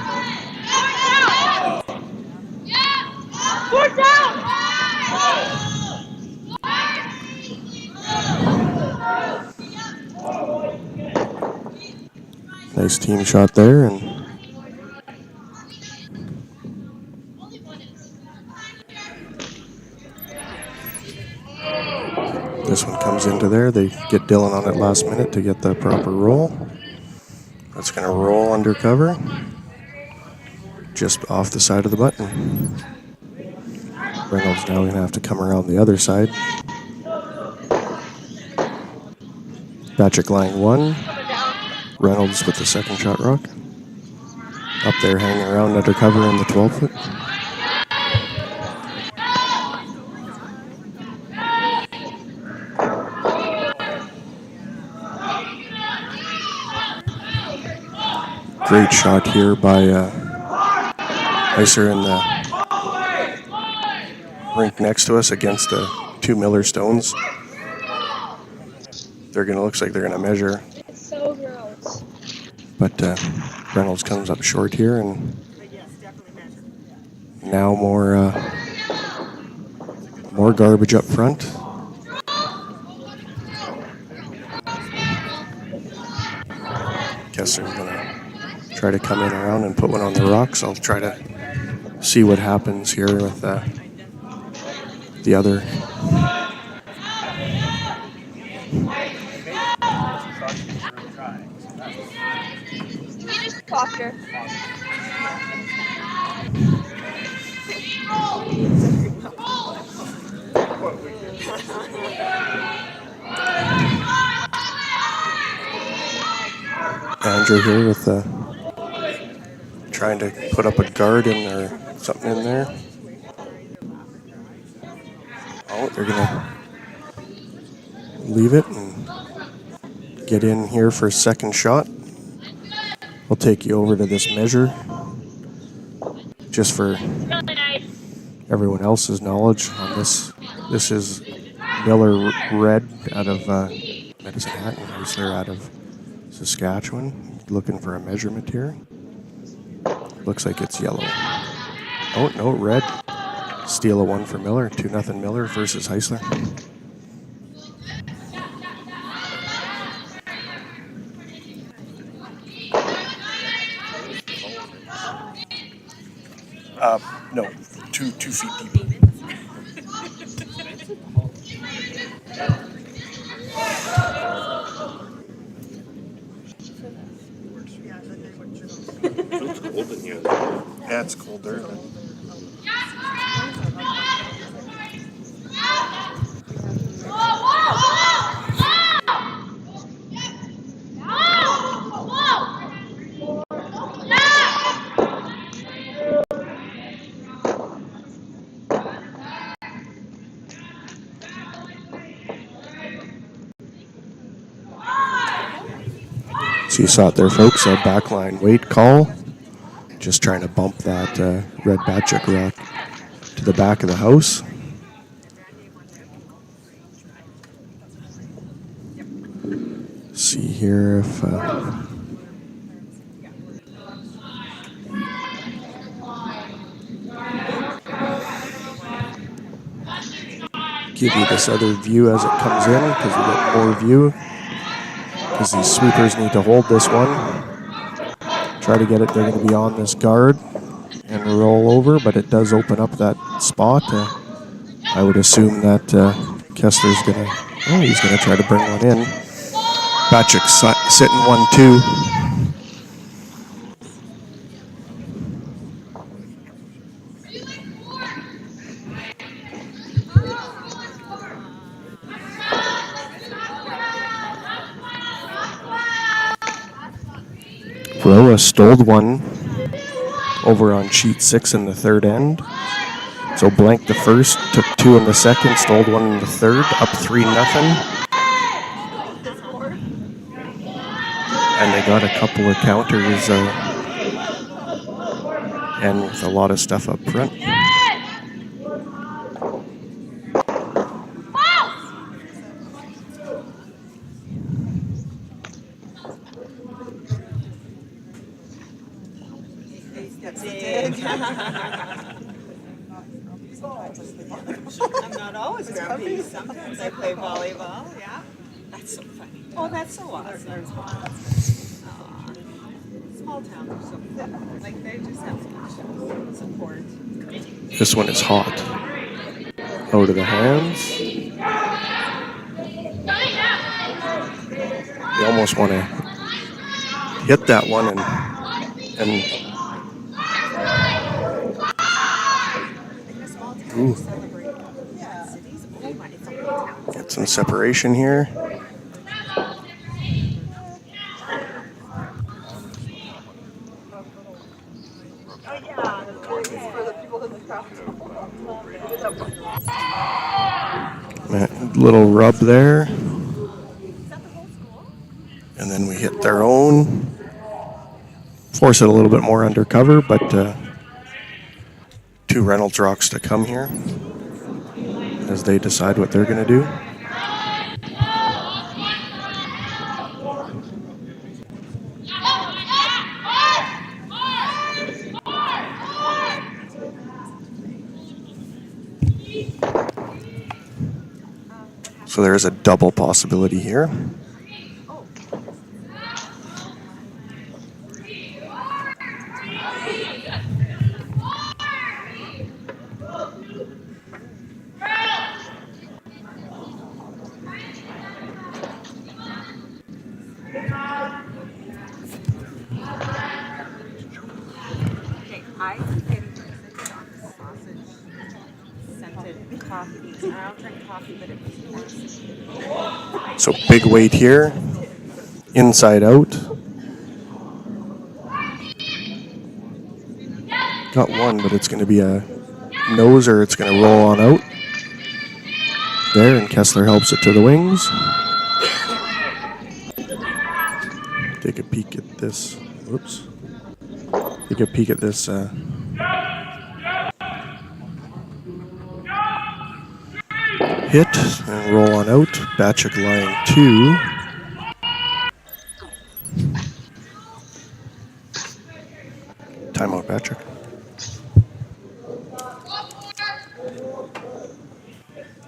Fourth down! Nice team shot there, and this one comes into there. They get Dylan on it last minute to get the proper roll. That's going to roll undercover, just off the side of the button. Reynolds now going to have to come around the other side. Bachek line 1. Reynolds with the second shot rock. Up there hanging around undercover in the 12-foot. Great shot here by Heiser in the rink next to us against the 2 Miller Stones. They're going to, looks like they're going to measure. It's so gross. But Reynolds comes up short here, and now more garbage up front. Kessler's going to try to come in around and put one on the rocks. I'll try to see what happens here with the other. You just popped her. Andrew here with trying to put up a guard in or something in there. Oh, they're going to leave it and get in here for a second shot. We'll take you over to this measure just for everyone else's knowledge on this. This is Miller Red out of Medicine Hat and Heisler out of Saskatchewan. Looking for a measurement here. Looks like it's yellow. Oh, no, red. Steal a 1 for Miller. 2-0 Miller versus Heisler. No, two feet deep. Feels cold in here. Yeah, it's colder. So you saw it there, folks. A backline weight call. Just trying to bump that red Bachek rock to the back of the house. See here if give you this other view as it comes in, because we get more view. Because these sweepers need to hold this one. Try to get it. They're going to be on this guard and roll over, but it does open up that spot. I would assume that Kessler's going to. Oh, he's going to try to bring one in. Bachek sitting 1-2. Roa stole one over on sheet 6 in the third end. So blanked the first, took 2 in the second, stole one in the third, up 3-0. And they got a couple of counters and with a lot of stuff up front. I'm not always grumpy. Sometimes I play volleyball. Yeah. That's so funny. Oh, that's so awesome. Aw. Small towns are so fun. Like they just have so much support. This one is hot. Out of the hands. You almost want to hit that one and ooh. Get some separation here. Little rub there. And then we hit their own. Force it a little bit more undercover, but 2 Reynolds rocks to come here as they decide what they're going to do. So there is a double possibility here. I can sausage scented coffee. I don't drink coffee, but it was So big weight here. Inside out. Got one, but it's going to be a nose or it's going to roll on out. There, and Kessler helps it to the wings. Take a peek at this. Whoops. Take a peek at this. Hit and roll on out. Bachek line 2. Timeout, Bachek.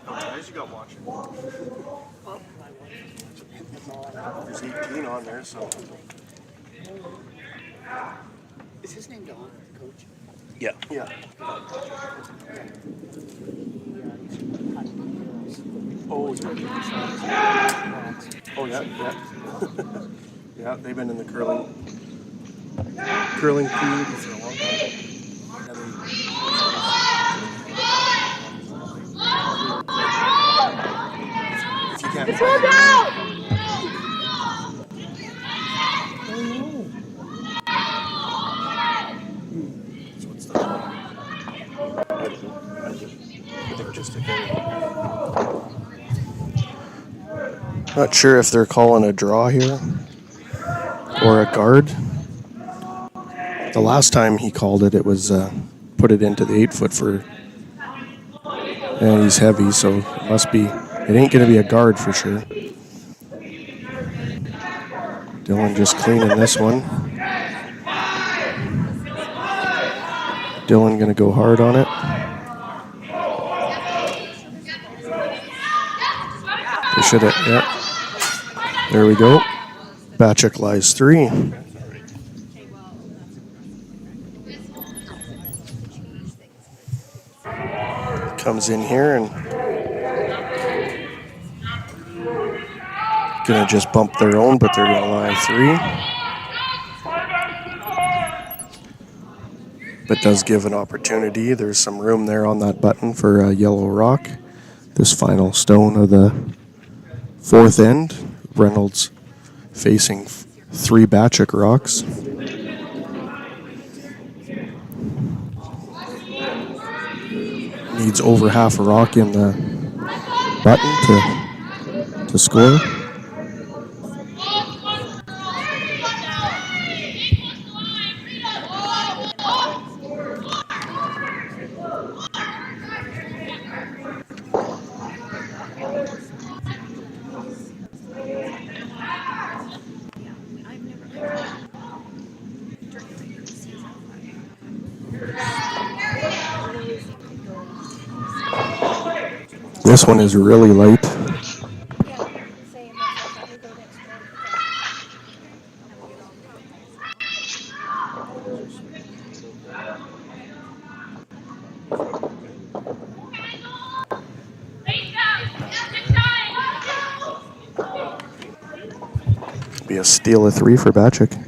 As you got watching. There's 18 on there, so. Is his name Don, coach? Yeah. Oh, yeah. Yeah, they've been in the curling community for a long time. If you can't find it, so what's the I think just a game. Not sure if they're calling a draw here or a guard. The last time he called it, it was put it into the 8-foot for, and he's heavy, so it must be, it ain't going to be a guard for sure. Dylan just cleaning this one. Dylan going to go hard on it. They should have, yeah. There we go. Bachek lies 3. Comes in here and gonna just bump their own, but they're gonna lie 3. But does give an opportunity. There's some room there on that button for a yellow rock. This final stone of the 4th end. Reynolds facing 3 Bachek rocks. Needs over half a rock in the button to score. This one is really light. Yeah, same. That's why I thought we go next door and pick up. Be a steal of 3 for Bachek.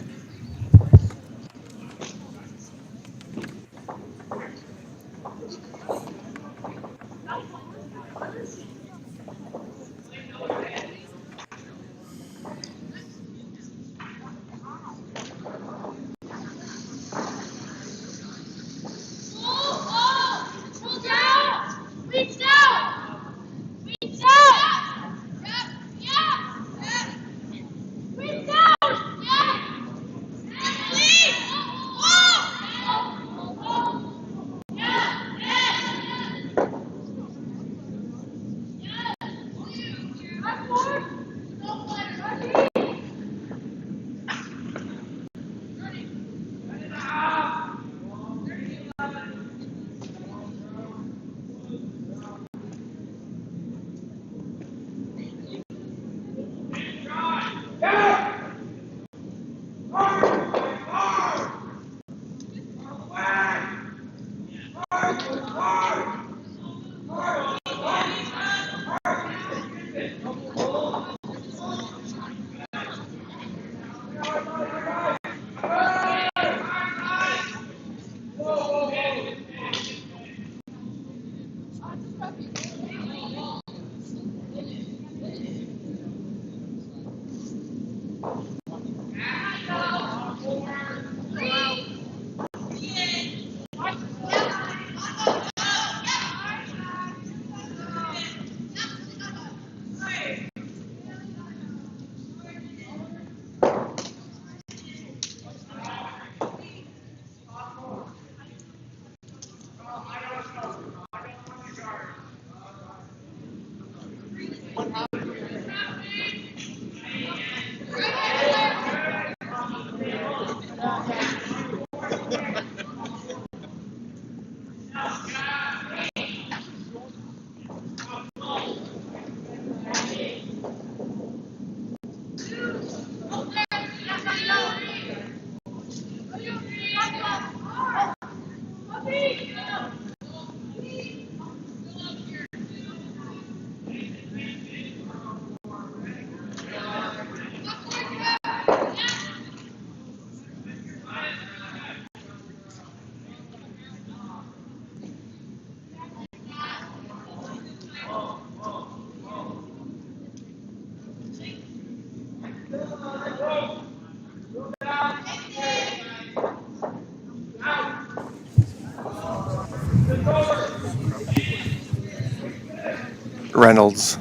Reynolds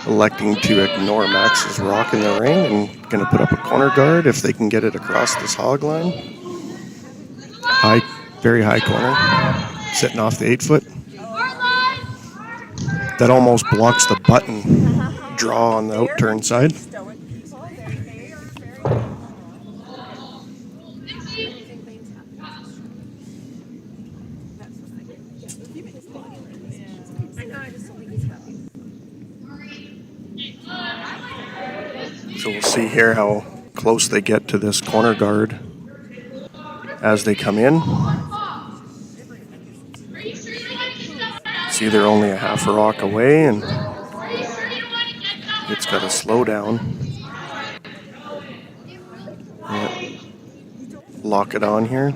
electing to ignore Max's rock in the ring and going to put up a corner guard if they can get it across this hog line. High, very high corner, sitting off the 8-foot. That almost blocks the button draw on the out-turn side. So we'll see here how close they get to this corner guard as they come in. See, they're only a half a rock away, and it's got to slow down. Yeah. Lock it on here.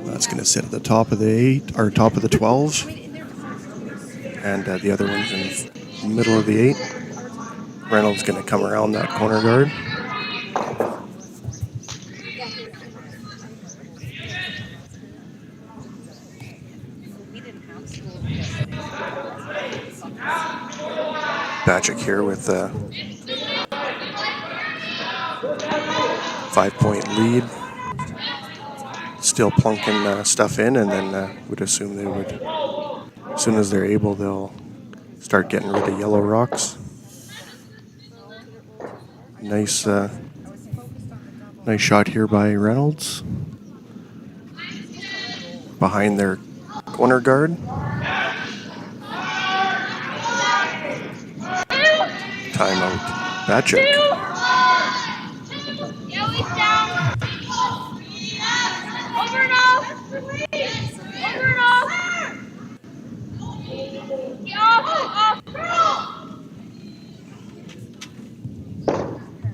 That's going to sit at the top of the 8, or top of the 12. And the other one's in the middle of the 8. Reynolds going to come around that corner guard. Bachek here with a 5-point lead. Still plunking stuff in, and then would assume they would, as soon as they're able, they'll start getting rid of yellow rocks. Nice nice shot here by Reynolds. Behind their Corner guard. Timeout. Bachek. Yeah, he's down. Over and off. Over and off. Get off.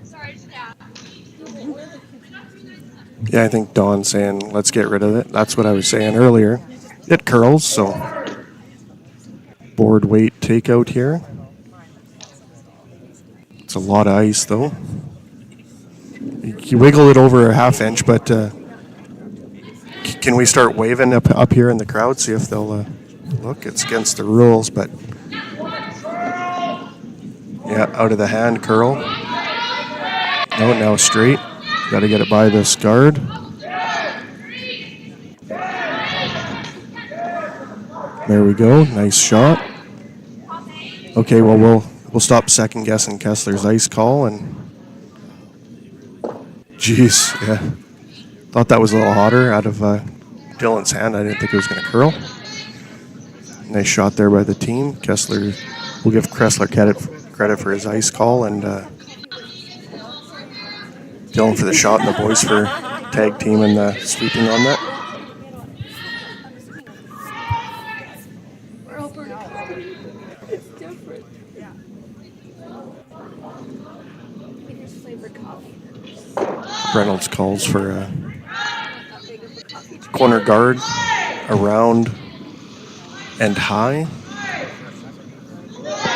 Sorry, just down. Yeah, I think Dawn's saying, let's get rid of it. That's what I was saying earlier. It curls, so board weight takeout here. It's a lot of ice, though. You wiggle it over a half inch, but can we start waving up here in the crowd, see if they'll look? It's against the rules, but yeah, out of the hand curl. No, now straight. Got to get it by this guard. There we go. Nice shot. Okay, well we'll stop second guessing Kessler's ice call and. Jeez, yeah. Thought that was a little hotter out of Dylan's hand. I didn't think it was going to curl. Nice shot there by the team. Kessler, we'll give Kressler credit for his ice call, and Dylan for the shot, and the boys for tag team and sweeping on that. Reynolds calls for a corner guard around and high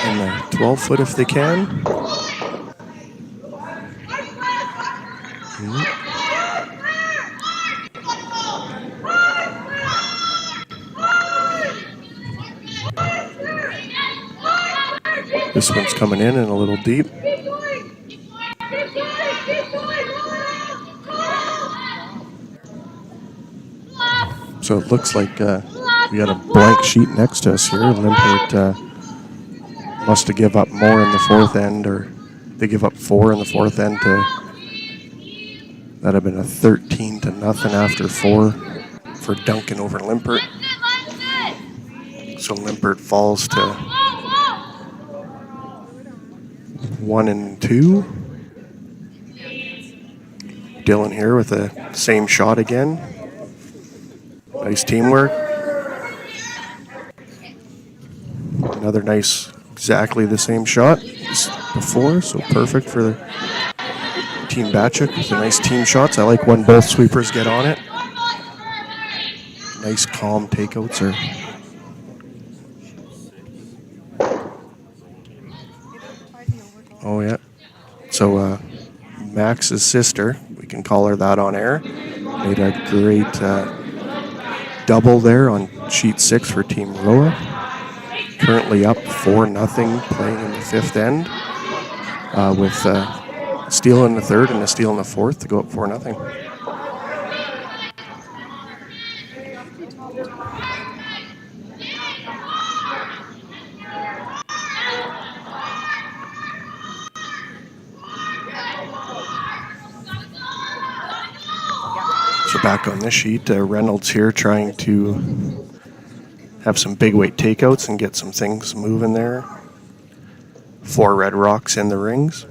in the 12-foot if they can. This one's coming in and a little deep. So it looks like we got a blank sheet next to us here. Limpert must have give up more in the fourth end, or they give up 4 in the fourth end. That'd have been a 13-0 after 4 for Duncan over Limpert. So Limpert falls to 1 and 2. Dylan here with the same shot again. Nice teamwork. Another nice, exactly the same shot as before, so perfect for Team Bachek with the nice team shots. I like when both sweepers get on it. Nice, calm takeouts. Oh, yeah. So Max's sister, we can call her that on air, made a great double there on sheet 6 for Team Roa. Currently up 4-0, playing in the 5th end, with a steal in the 3rd and a steal in the 4th to go up 4-0. So back on this sheet, Reynolds here trying to have some big weight takeouts and get some things moving there. 4 red rocks in the rings.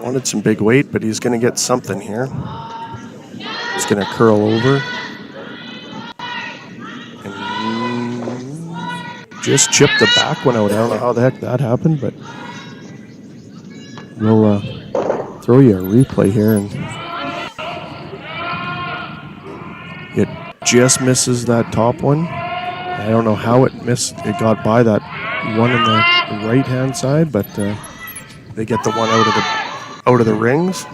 Wanted some big weight, but he's going to get something here. He's going to curl over. And just chip the back one out. I don't know how the heck that happened, but we'll throw you a replay here. And it just misses that top one. I don't know how it missed. It got by that one on the right-hand side, but they get the one out of the rings.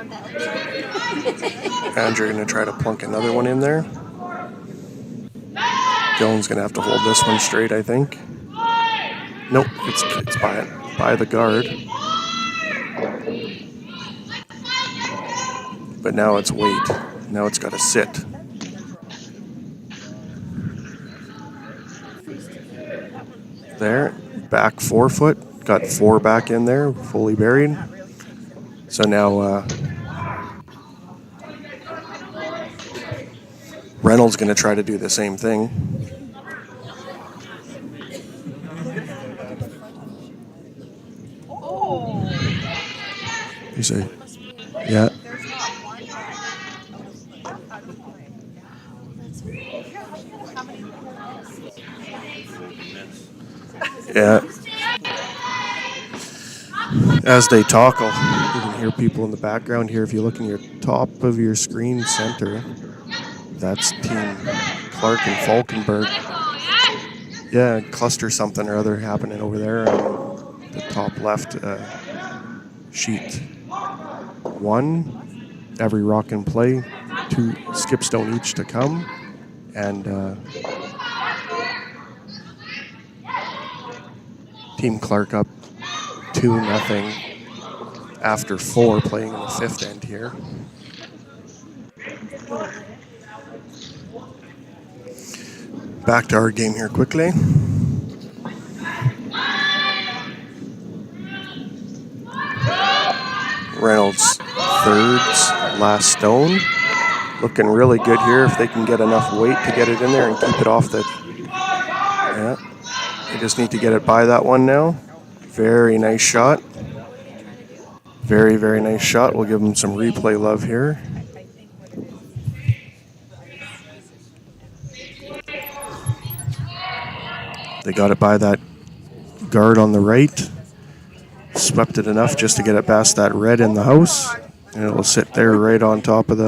one that. Andrew going to try to plunk another one in there. Dylan's going to have to hold this one straight, I think. Nope, it's by the guard. But now it's weight. Now it's got to sit. There, back 4 foot. Got 4 back in there, fully buried. So now Reynolds going to try to do the same thing. You say, yeah. Yeah. As they talk, you can hear people in the background here. If you look in your top of your screen center, that's Team Clark and Falkenberg. Yeah, cluster something or other happening over there on the top left sheet. 1, every rock in play, 2 skipstone each to come, and Team Clark up 2-0 after 4, playing in the 5th end here. Back to our game here quickly. Reynolds thirds, last stone. Looking really good here if they can get enough weight to get it in there and keep it off the... Yeah. They just need to get it by that one now. Very nice shot. Very, very nice shot. We'll give them some replay love here. They got it by that guard on the right. Swept it enough just to get it past that red in the house. And it'll sit there right on top of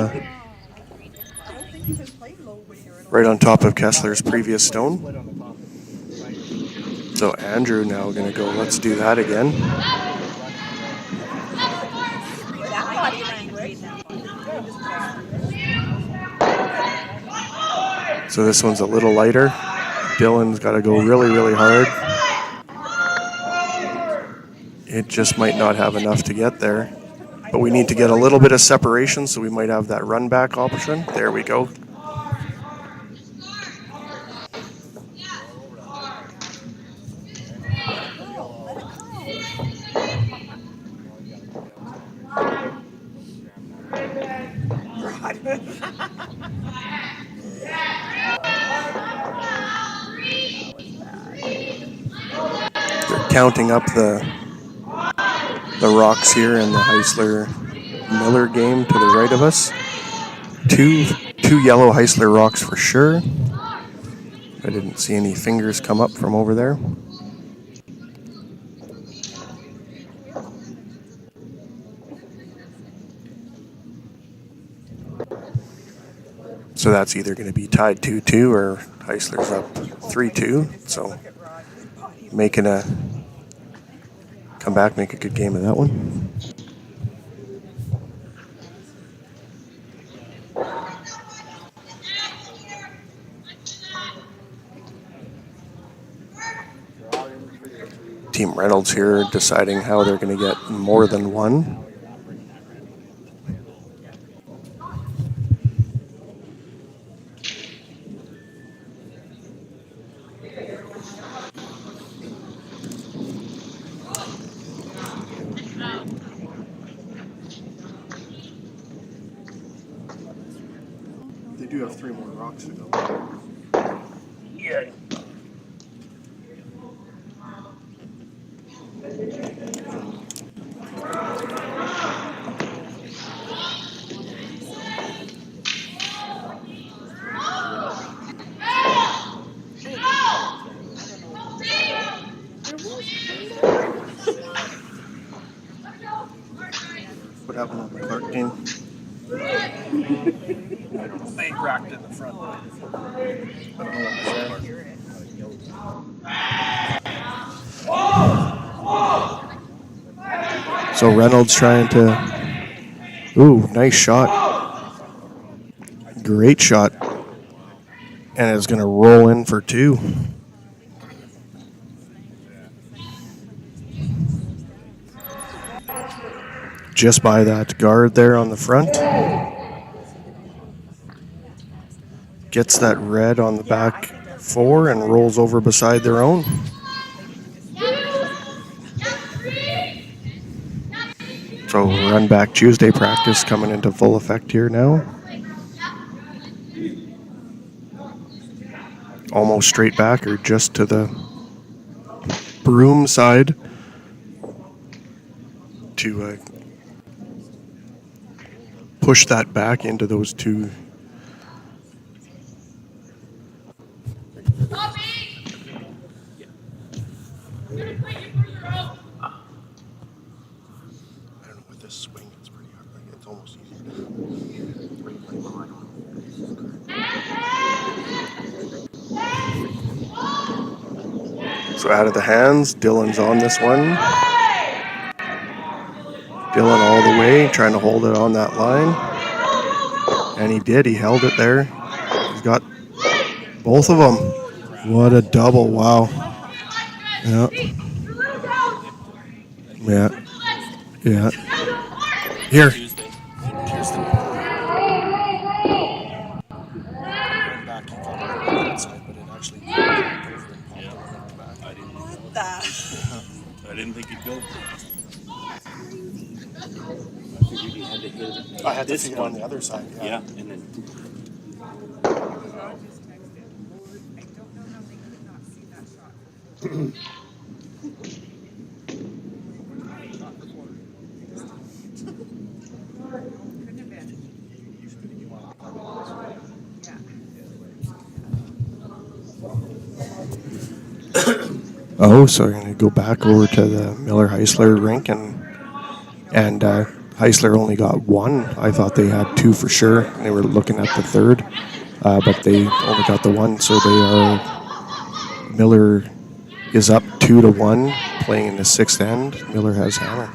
Kessler's previous stone. So Andrew now going to go, let's do that again. So this one's a little lighter. Dylan's got to go really, really hard. It just might not have enough to get there. But we need to get a little bit of separation, so we might have that run back option. There we go. They're counting up the rocks here in the Heisler-Miller game to the right of us. Two yellow Heisler rocks for sure. I didn't see any fingers come up from over there. So that's either going to be tied 2-2 or Heisler's up 3-2. So come back, make a good game of that one. Team Reynolds here deciding how they're going to get more than one. They do have 3 more rocks to go. Yeah. What happened on the Clark game? They cracked in the front. I don't know what was there. So Reynolds trying to Ooh, nice shot. Great shot. And it's going to roll in for 2. Just by that guard there on the front. Gets that red on the back 4 and rolls over beside their own. So run back Tuesday practice coming into full effect here now. Almost straight back or just to the broom side to push that back into those 2. I don't know, with this swing, it's pretty hard. Like, it's almost easier to replay behind. So out of the hands, Dylan's on this one. Dylan all the way, trying to hold it on that line. And he did, he held it there. He's got both of them. What a double, wow. Yeah. Yeah. Yeah. Here. I didn't think he'd go. I figured you had to hit I had to this see it one. on the other side. Yeah, and then Oh, so you're going to go back over to the Miller Heisler rink and Heisler only got 1. I thought they had 2 for sure. They were looking at the 3rd, but they only got the 1. So they are Miller is up 2-1, playing in the 6th end. Miller has hammer.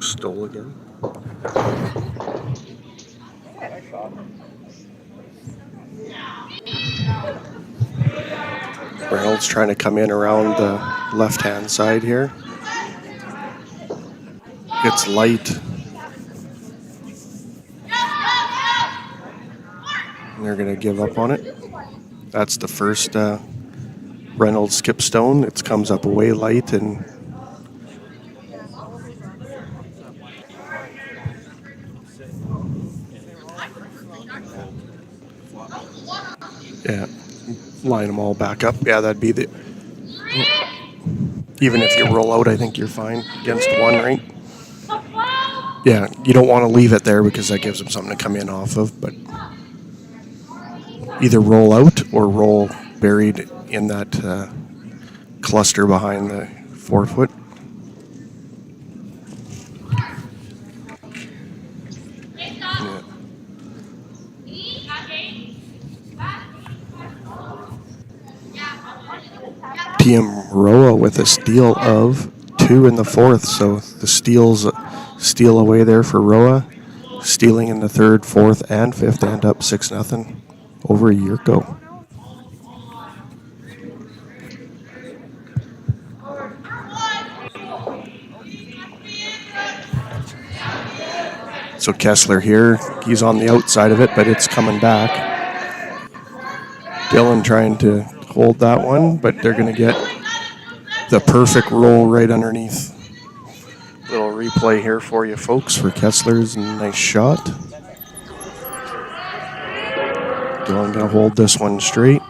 Stole again. Reynolds trying to come in around the left-hand side here. Gets light. And they're going to give up on it. That's the first Reynolds skip stone. It comes up way light and yeah, line them all back up. Yeah, that'd be the. Even if you roll out, I think you're fine against 1, right? Yeah, you don't want to leave it there because that gives them something to come in off of, but either roll out or roll buried in that cluster behind the 4-foot. Yeah. PM Roa with a steal of 2 in the 4th, so the steal away there for Roa, stealing in the 3rd, 4th, and 5th, and up 6-0 over a year ago. So Kessler here, he's on the outside of it, but it's coming back. Dylan trying to hold that one, but they're going to get the perfect roll right underneath. Little replay here for you folks for Kessler's nice shot. Dylan going to hold this one straight.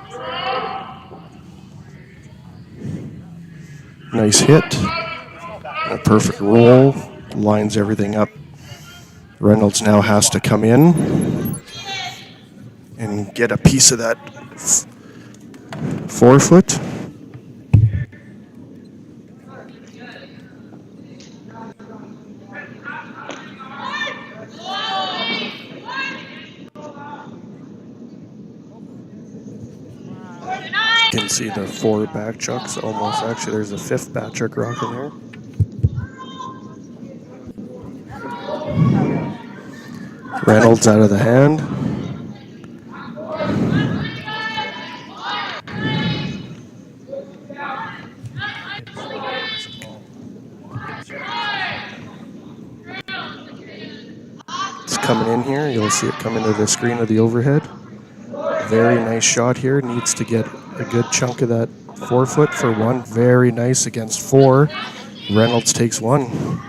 Nice hit. A perfect roll. Lines everything up Reynolds now has to come in and get a piece of that forefoot. You can see the 4 back chucks almost. Actually, there's a 5th back chuck rock in there. Reynolds out of the hand. It's coming in here. You'll see it come into the screen of the overhead. Very nice shot here. Needs to get a good chunk of that forefoot for 1. Very nice against 4. Reynolds takes 1.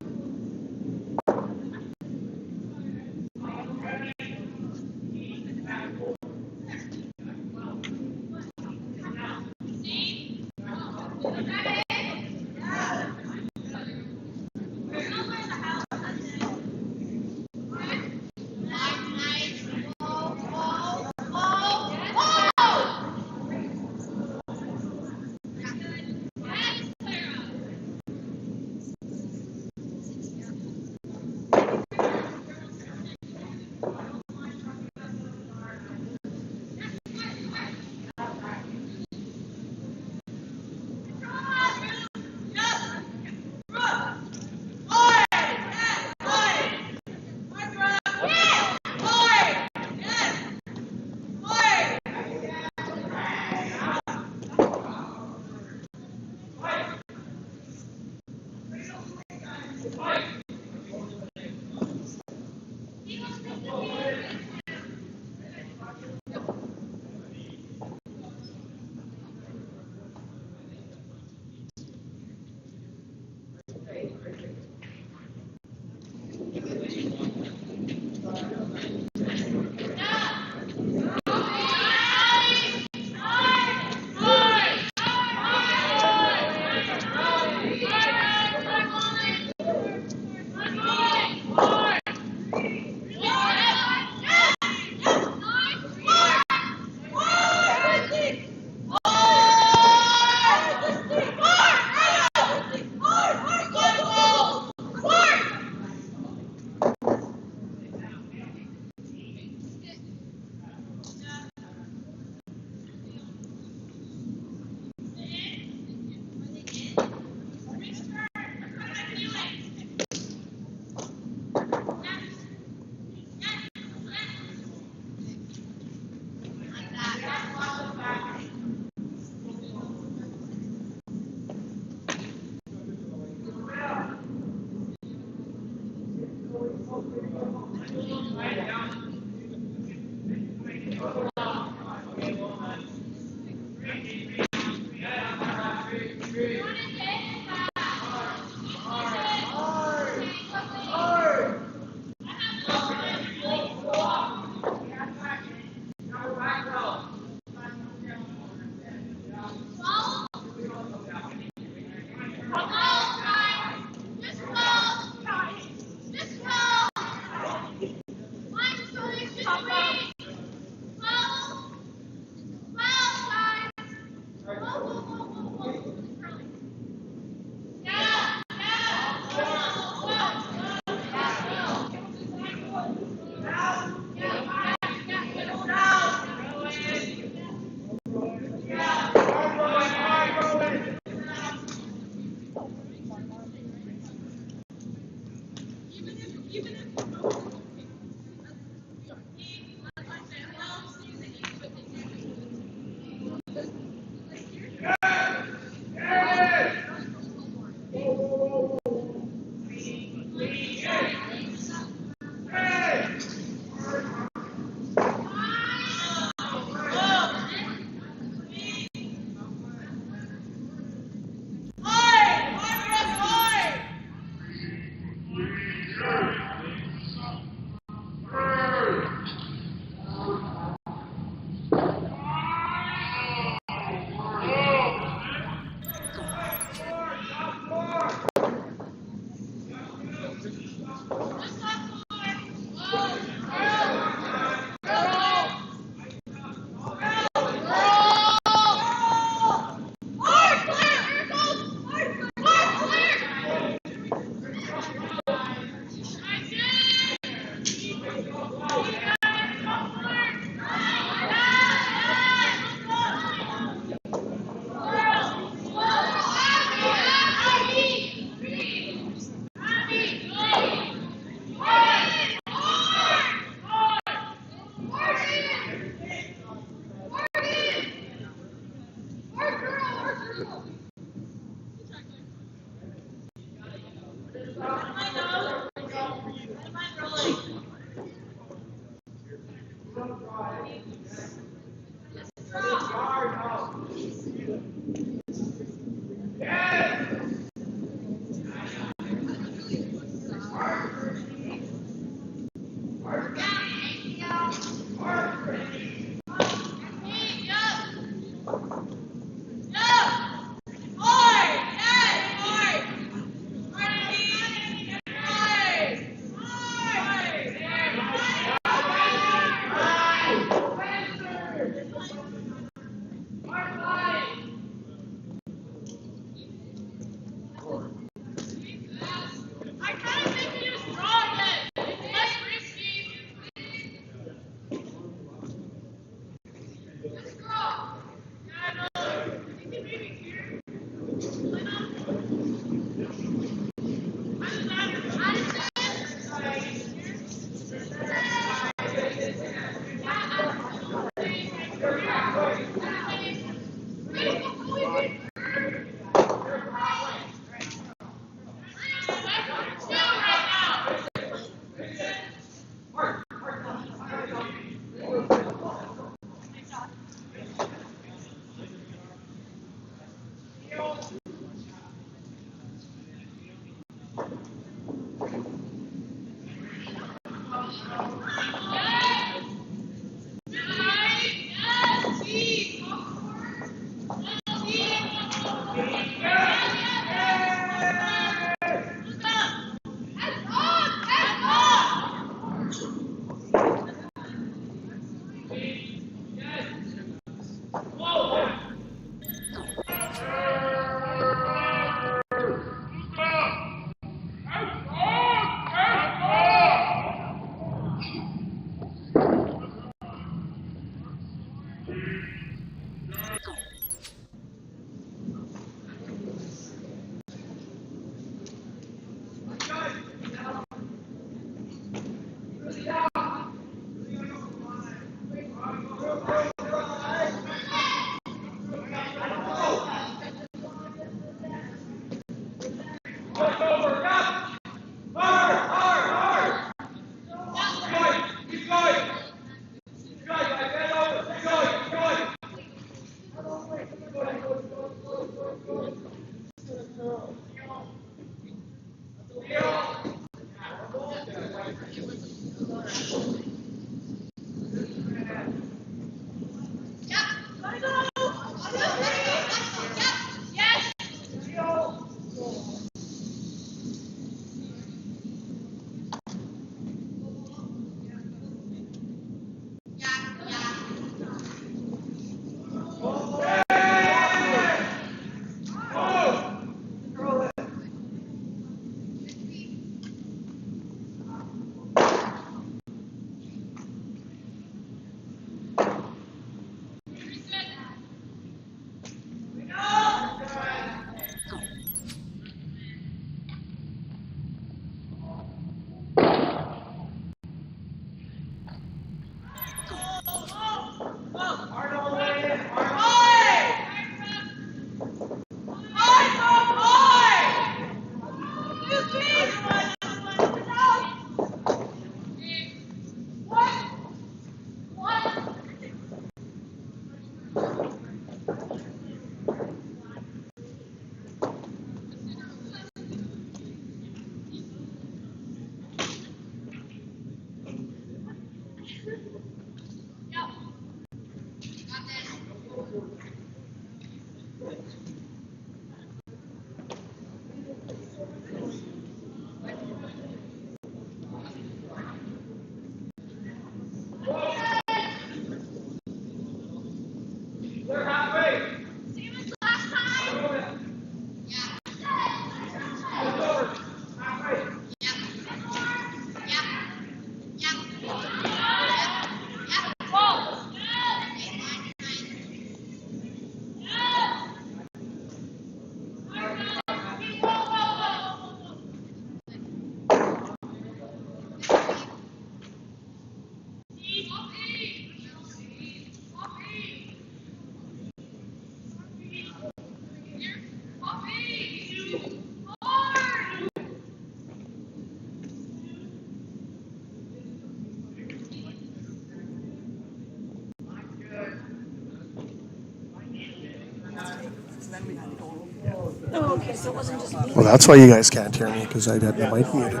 Oh, okay, so it wasn't just me. Well, that's why you guys can't hear me, because I had the mic muted.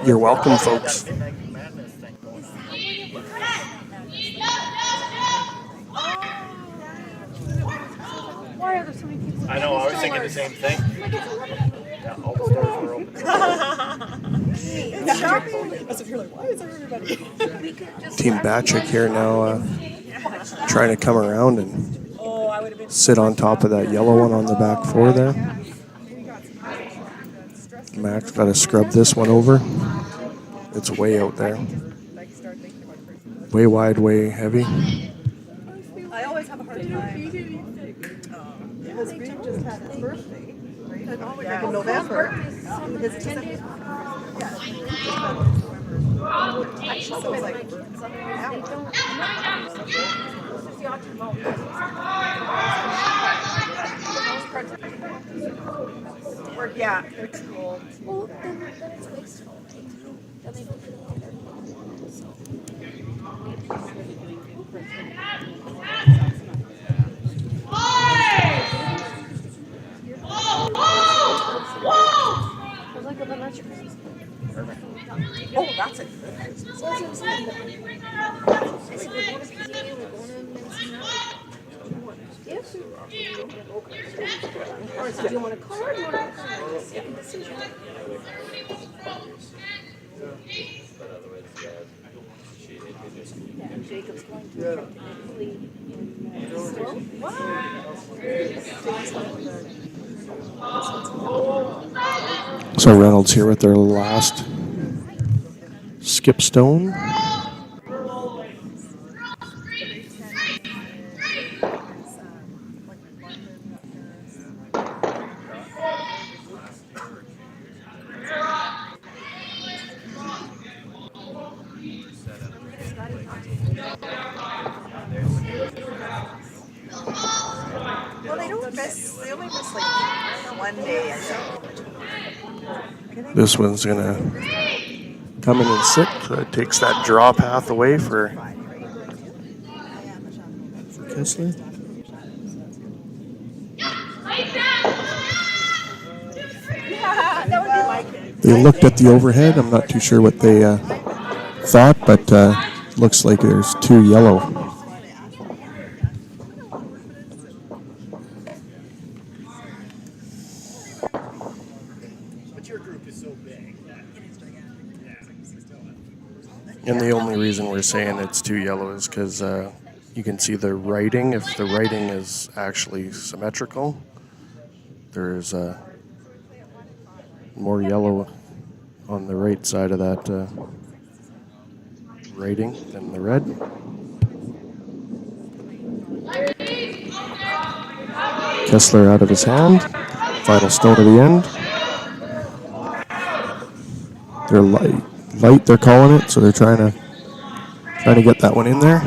You're welcome, folks. Why are there so many people? I know, I was thinking the same thing. Like it's 11. Yeah, all the stores were open. Team Bachek here now, trying to come around and sit on top of that yellow one on the back four there. Max got to scrub this one over. It's way out there. Way wide, way heavy. I always have a hard time. Because Green just had his birthday, right? Yeah, in November. His 10 days. Actually, so like, yeah, they're too old. Well, then it's wasteful. Then they don't feel like they're so. I was like, well, then that's your Christmas. Oh, that's it. So that's what I'm saying. I said, we're going to PA, we're going to Minnesota. Yes. Or do you want a car or do you want a car? Just make a decision. Yeah, and Jacob's going to Italy in So Reynolds here with their last skip stone. Well, they don't miss, they only miss like one day, I think. This one's going to come in and sit. So it takes that draw path away for Kessler. They looked at the overhead. I'm not too sure what they thought, but looks like there's two yellow. But your group is so big. And the only reason we're saying it's two yellow is because you can see the writing. If the writing is actually symmetrical, there's more yellow on the right side of that writing than the red. Kessler out of his hand. Final stone of the end. They're light, they're calling it, so they're trying to get that one in there.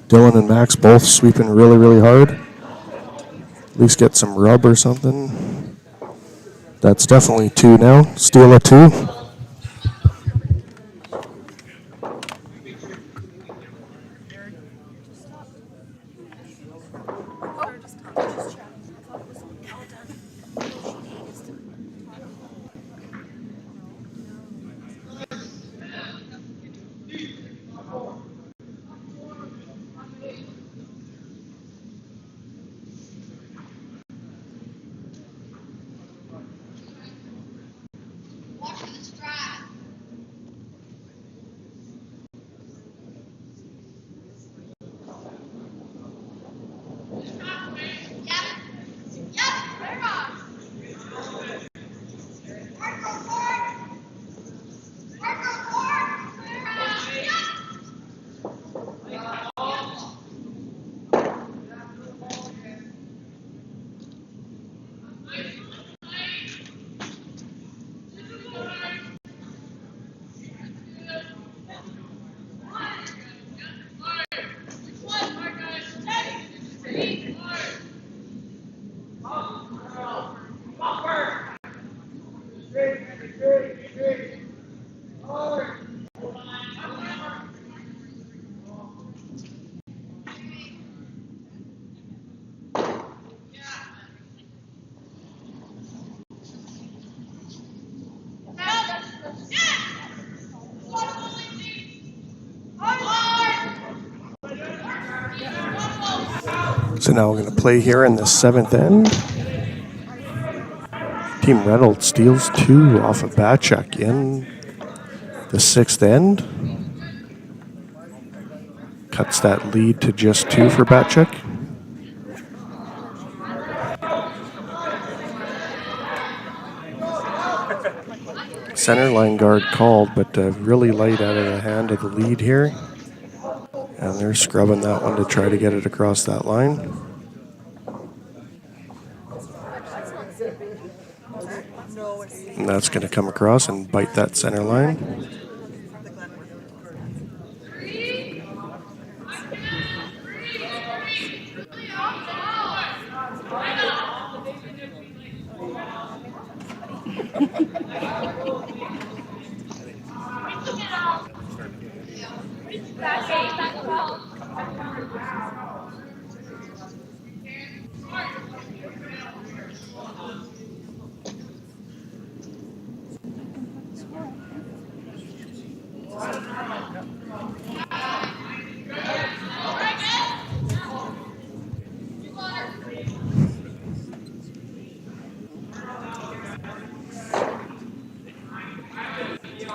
Dylan and Max both sweeping really, really hard. At least get some rub or something. That's definitely two now. Steal a two. So now we're going to play here in the 7th end. Team Reynolds steals 2 off of Bachek in the 6th end. Cuts that lead to just 2 for Bachek. Center line guard called, but really light out of the hand of the lead here. And they're scrubbing that one to try to get it across that line. And that's going to come across and bite that center line.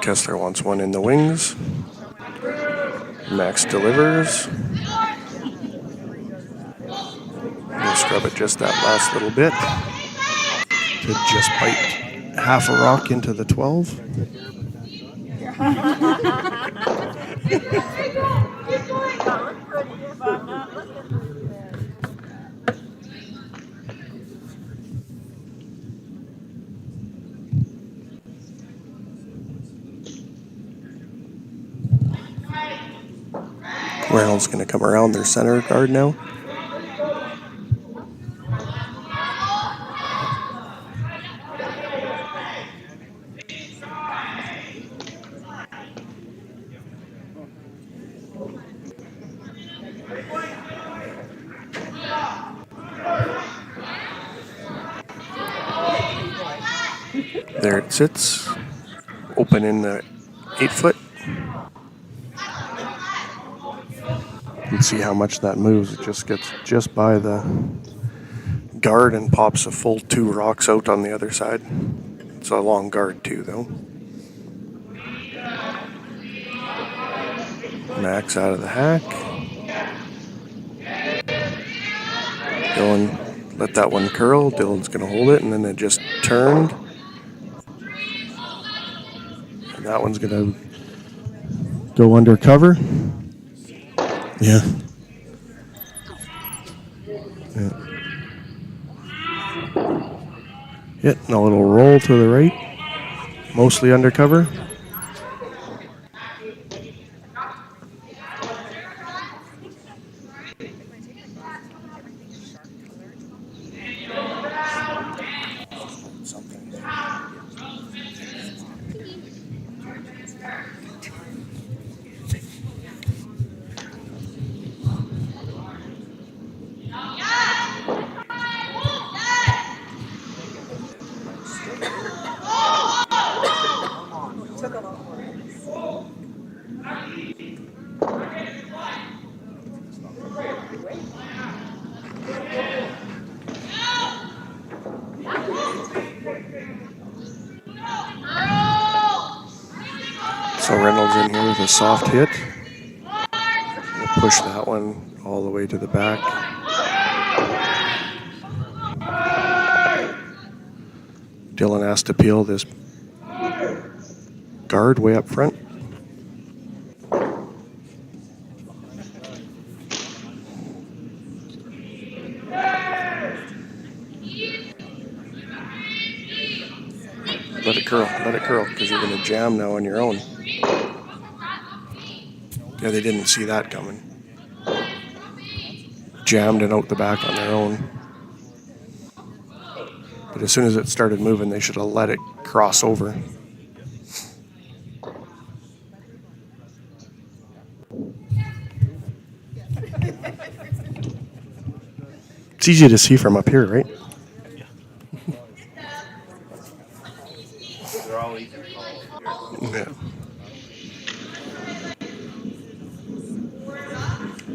Kessler wants one in the wings. Max delivers. We'll scrub it just that last little bit to just bite half a rock into the 12. Reynolds going to come around their center guard now. There it sits, open in the 8-foot. You can see how much that moves. It just gets just by the guard and pops a full 2 rocks out on the other side. It's a long guard too, though. Max out of the hack. Dylan let that one curl. Dylan's going to hold it, and then it just turned. And that one's going to go under cover. Yeah. Hit and a little roll to the right, mostly undercover. So Reynolds in here with a soft hit. We'll push that one all the way to the back. Dylan has to peel this guard way up front. Let it curl, because you're going to jam now on your own. Yeah, they didn't see that coming. Jammed and out the back on their own. But as soon as it started moving, they should have let it cross over. It's easy to see from up here, right? They're all easy to call. Yeah.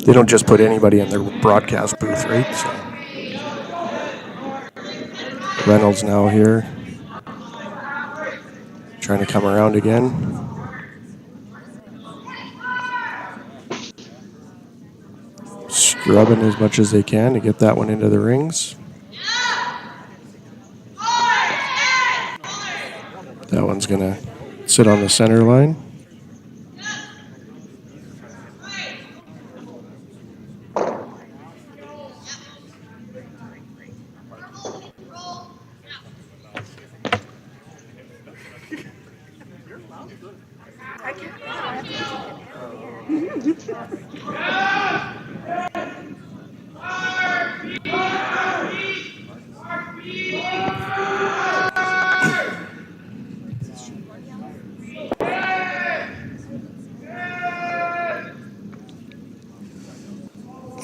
They don't just put anybody in their broadcast booth, right? So Reynolds now here, trying to come around again. Scrubbing as much as they can to get that one into the rings. That one's going to sit on the center line.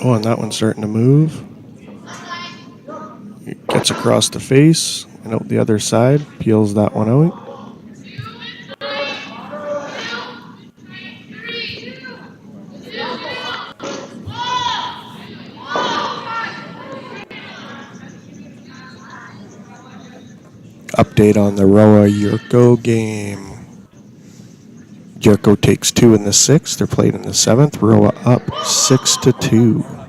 Oh, and that one's starting to move. It gets across the face and out the other side, peels that one out. Update on the Roa Yurko game. Yurko takes 2 in the 6th. They're played in the 7th. Roa up 6-2.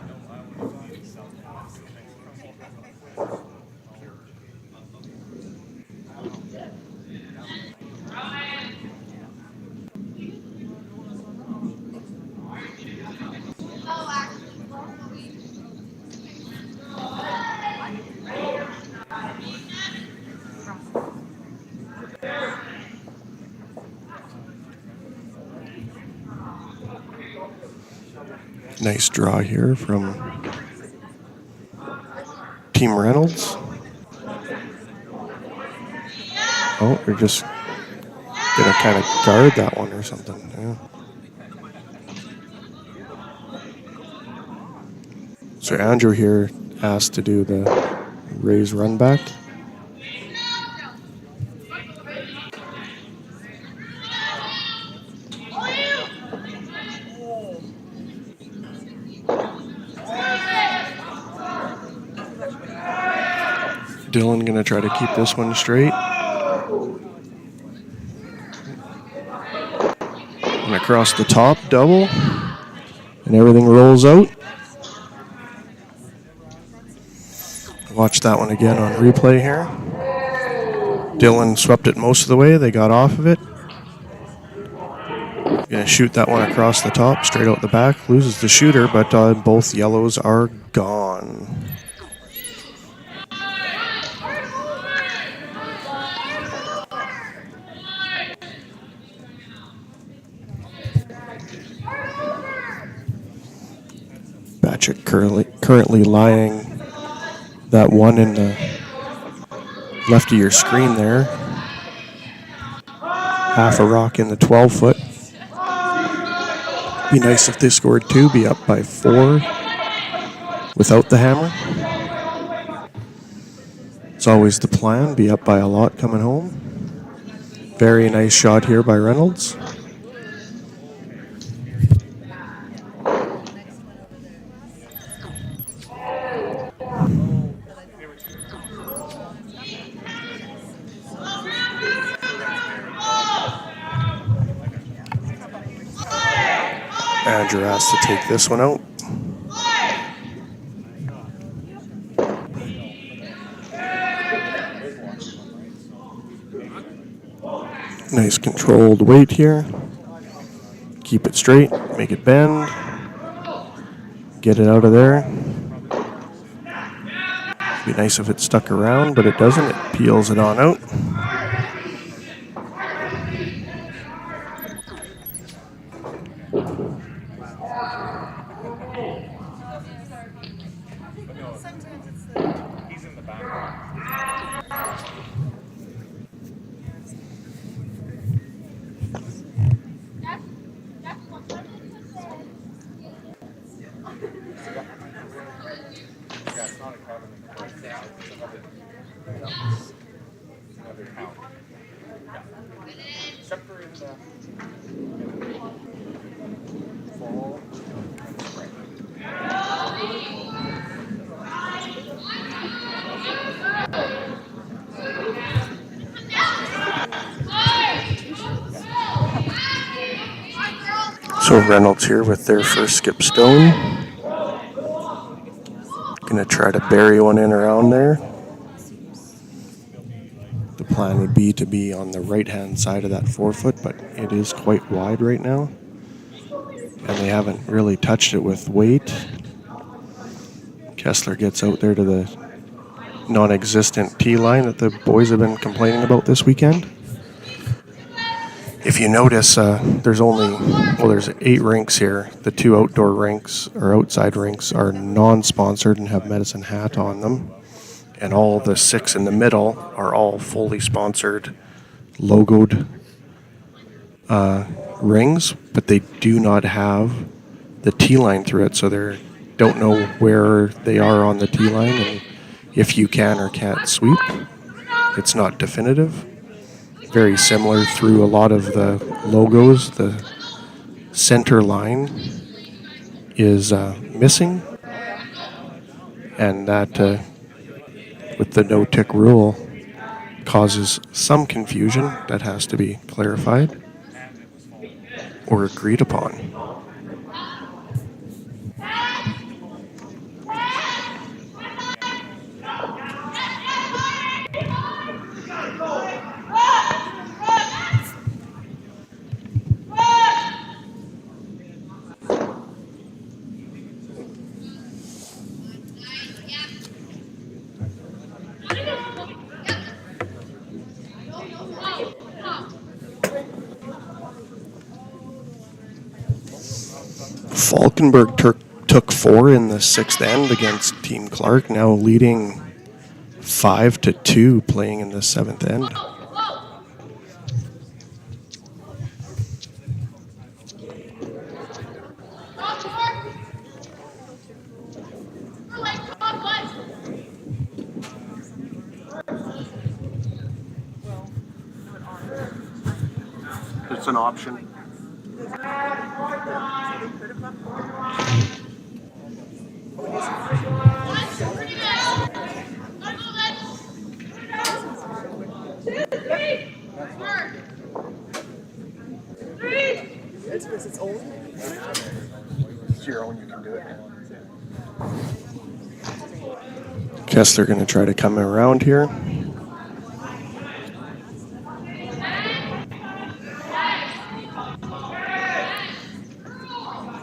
Nice draw here from Team Reynolds. Oh, they're just going to kind of guard that one or something. Yeah. So Andrew here asked to do the raise run back. Dylan going to try to keep this one straight. And across the top, double. And everything rolls out. Watch that one again on replay here. Dylan swept it most of the way. They got off of it. Going to shoot that one across the top, straight out the back. Loses the shooter, but both yellows are gone. Bachek currently lying that one in the left of your screen there. Half a rock in the 12-foot. Be nice if they scored 2, be up by 4 without the hammer. It's always the plan, be up by a lot coming home. Very nice shot here by Reynolds. Andrew has to take this one out. Nice controlled weight here. Keep it straight, make it bend. Get it out of there. Be nice if it stuck around, but it doesn't. It peels it on out. So Reynolds here with their first skip stone. Gonna try to bury one in around there. The plan would be to be on the right-hand side of that 4-foot, but it is quite wide right now. And they haven't really touched it with weight. Kessler gets out there to the non-existent tee line that the boys have been complaining about this weekend. If you notice, there's 8 rinks here. The 2 outdoor rinks, or outside rinks, are non-sponsored and have Medicine Hat on them. And all the 6 in the middle are all fully sponsored, logoed rings, but they do not have the tee line through it, so they don't know where they are on the tee line and if you can or can't sweep. It's not definitive. Very similar through a lot of the logos. The center line is missing, and that with the no-tick rule causes some confusion that has to be clarified or agreed upon. Falkenberg took 4 in the 6th end against Team Clark, now leading 5-2 playing in the 7th end. It's an option. It's because it's old. It's your own, you can do it. Kessler going to try to come around here.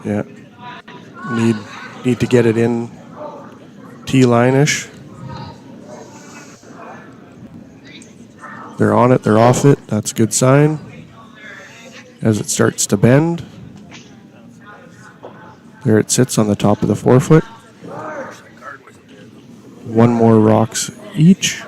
Yeah. Need to get it in T-line-ish. They're on it, they're off it. That's a good sign. As it starts to bend. There it sits on the top of the 4-foot. 1 more rocks each.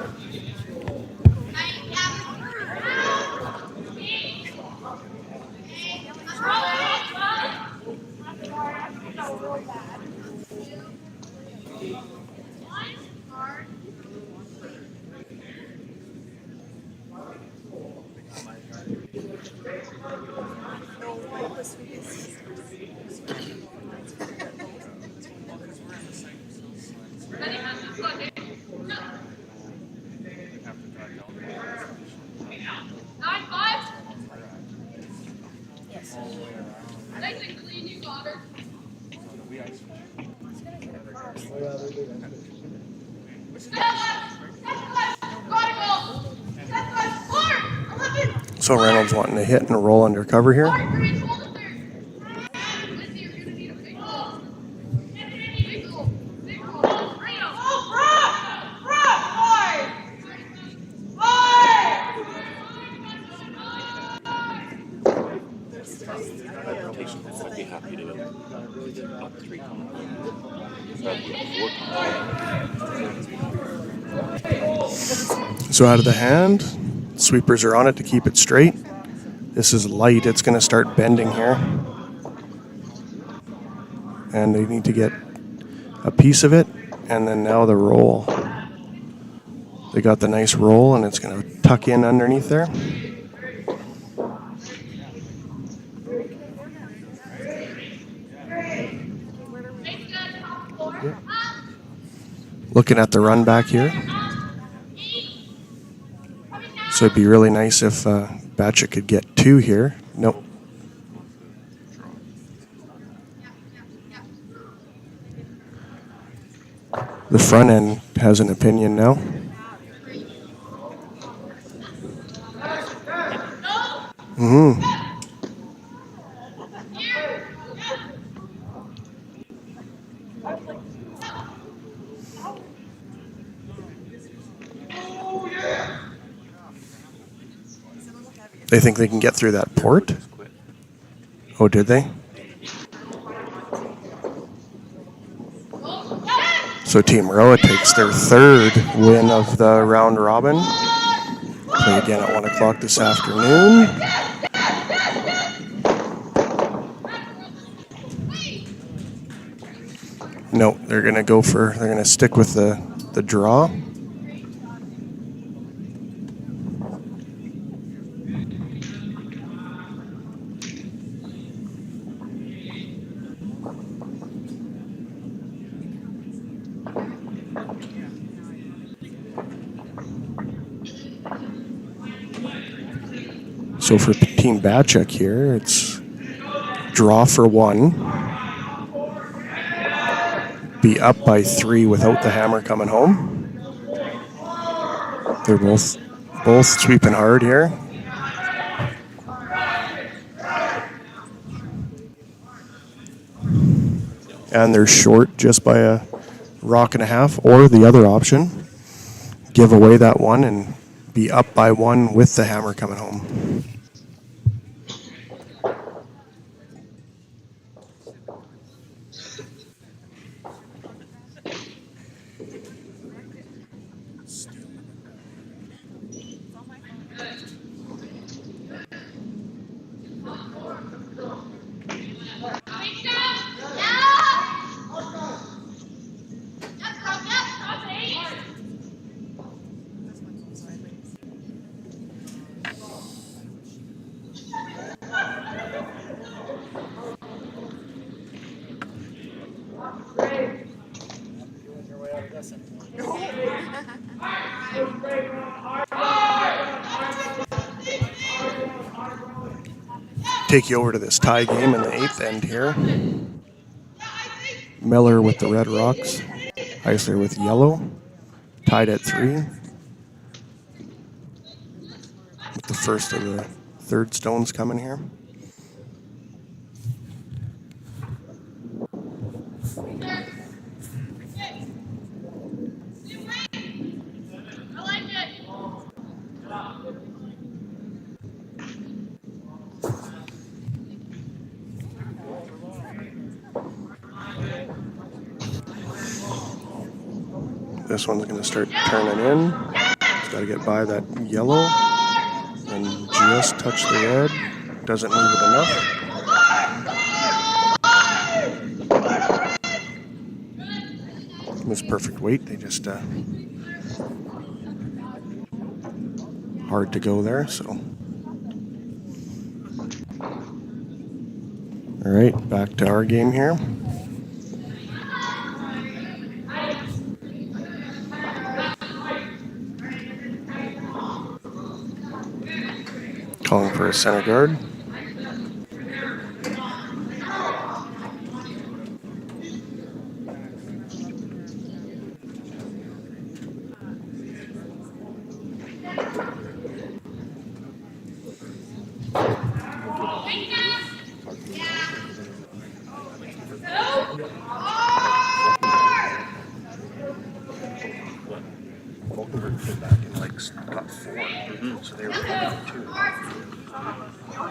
So Reynolds wanting to hit and roll under cover here. I'd be happy to up 3 So out of the hand, sweepers are on it to keep it straight. This is light, it's going to start bending here. And they need to get a piece of it, and then now the roll. They got the nice roll, and it's going to tuck in underneath there. Yeah. Looking at the run back here. So it'd be really nice if Bachek could get 2 here. Nope. The front end has an opinion now. They think they can get through that port? Oh, did they? So Team Roa takes their third win of the round robin. Play again at 1 o'clock this afternoon. No, they're gonna stick with the draw. So for Team Bachek here, it's draw for 1. Be up by 3 without the hammer coming home. They're both sweeping hard here. And they're short just by a rock and a half, or the other option, give away that 1 and be up by 1 with the hammer coming home. Take you over to this tie game in the 8th end here. Miller with the red rocks, Eisler with yellow, tied at 3. With the first of the third stones coming here. This one's going to start turning in. It's got to get by that yellow and just touch the red. Doesn't move it enough. It was perfect weight. They just hard to go there. So, all right, back to our game here. Calling for a center guard. Came back and got 4. So they were winning 2.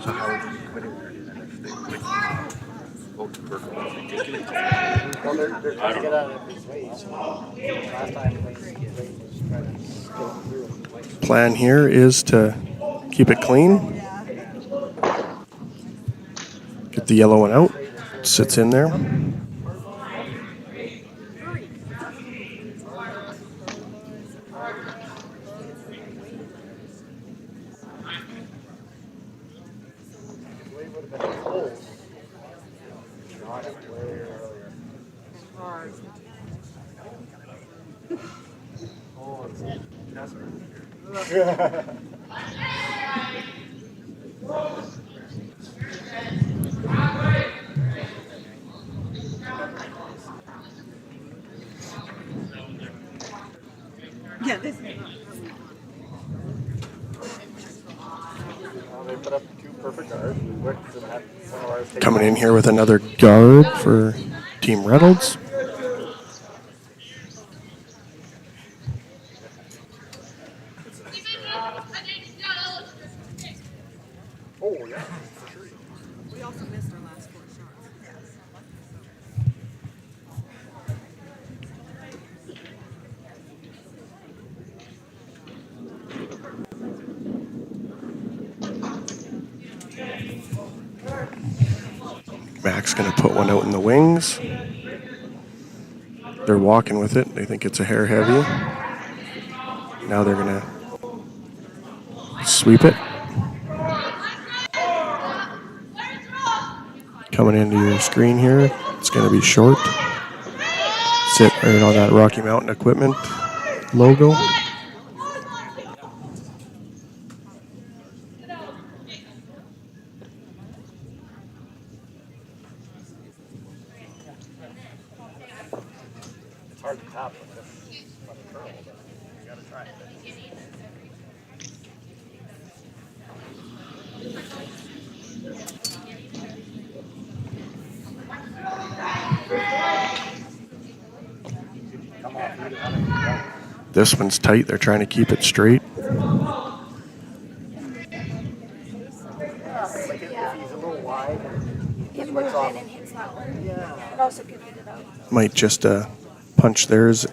So how would you be quitting there then if they quit? Well, Well, they're trying to get out of his way. So last time they was trying to get through. Plan here is to keep it clean. Get the yellow one out. Sits in there. Yeah, this is not. They put up 2 perfect guards. We worked and had one of ours take Coming in here with another guard for Team Reynolds. Oh, yeah, for sure. We also missed our last 4 shots. Yes. Mac's going to put one out in the wings. They're walking with it. They think it's a hair heavy. Now they're going to sweep it. Coming into your screen here, it's going to be short. Sit right on that Rocky Mountain Equipment logo. It's hard to tap with this on the curl, but you gotta try it. Come off, you don't. This one's tight. They're trying to keep it straight. Like if he's a little wide, It moves in and hits that one. yeah. It also can hit it out. Might just punch theirs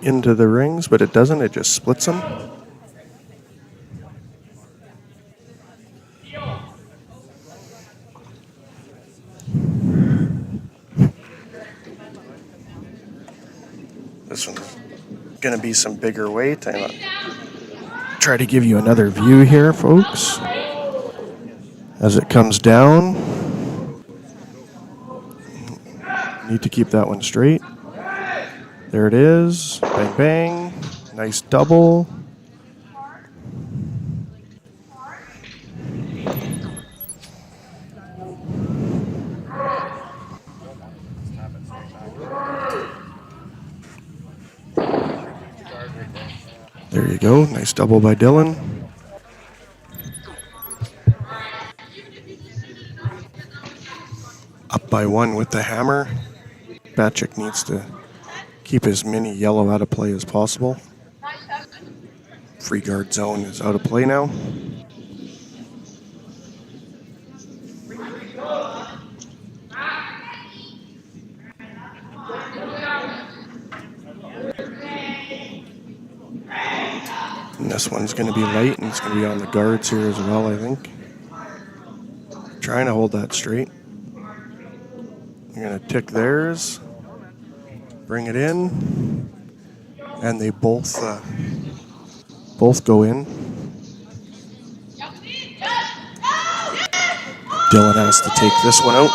into the rings, but it doesn't. It just splits them. This one's going to be some bigger weight. I'll try to give you another view here, folks. As it comes down, need to keep that one straight. There it is. Bang, bang. Nice double. There you go. Nice double by Dylan. Up by 1 with the hammer. Bachek needs to keep his mini yellow out of play as possible. Free guard zone is out of play now. And this one's going to be light, and it's going to be on the guards here as well, I think. Trying to hold that straight. You're going to tick theirs. Bring it in. And they both go in. Dylan has to take this one out.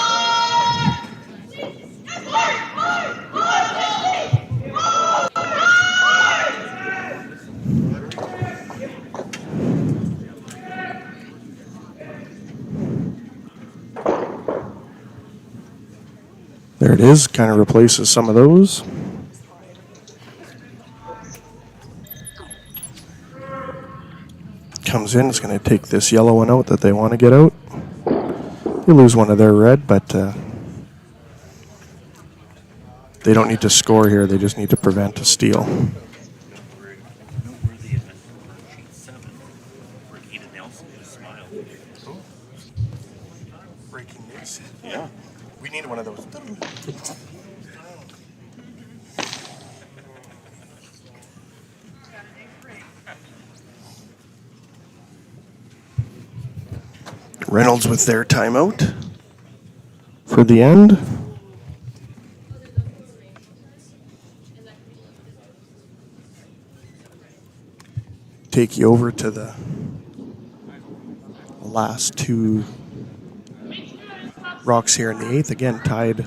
There it is, kind of replaces some of those. Comes in, it's going to take this yellow one out that they want to get out. They lose one of their red, but they don't need to score here, they just need to prevent a steal. Noteworthy event for sheet 7, where Keaton Nelson just smiled. Breaking news. Yeah. We need one of those. Reynolds with their timeout for the end. Take you over to the last 2 rocks here in the 8th. Again, tied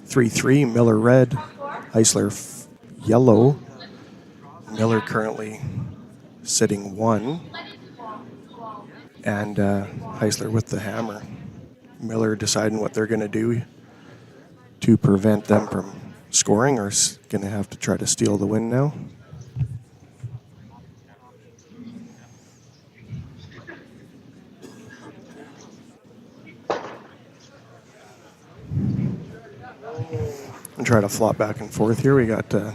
3-3. Miller red, Heisler yellow. Miller currently sitting 1. And Heisler with the hammer. Miller deciding what they're going to do to prevent them from scoring, or going to have to try to steal the win now. and try to flop back and forth here. We got a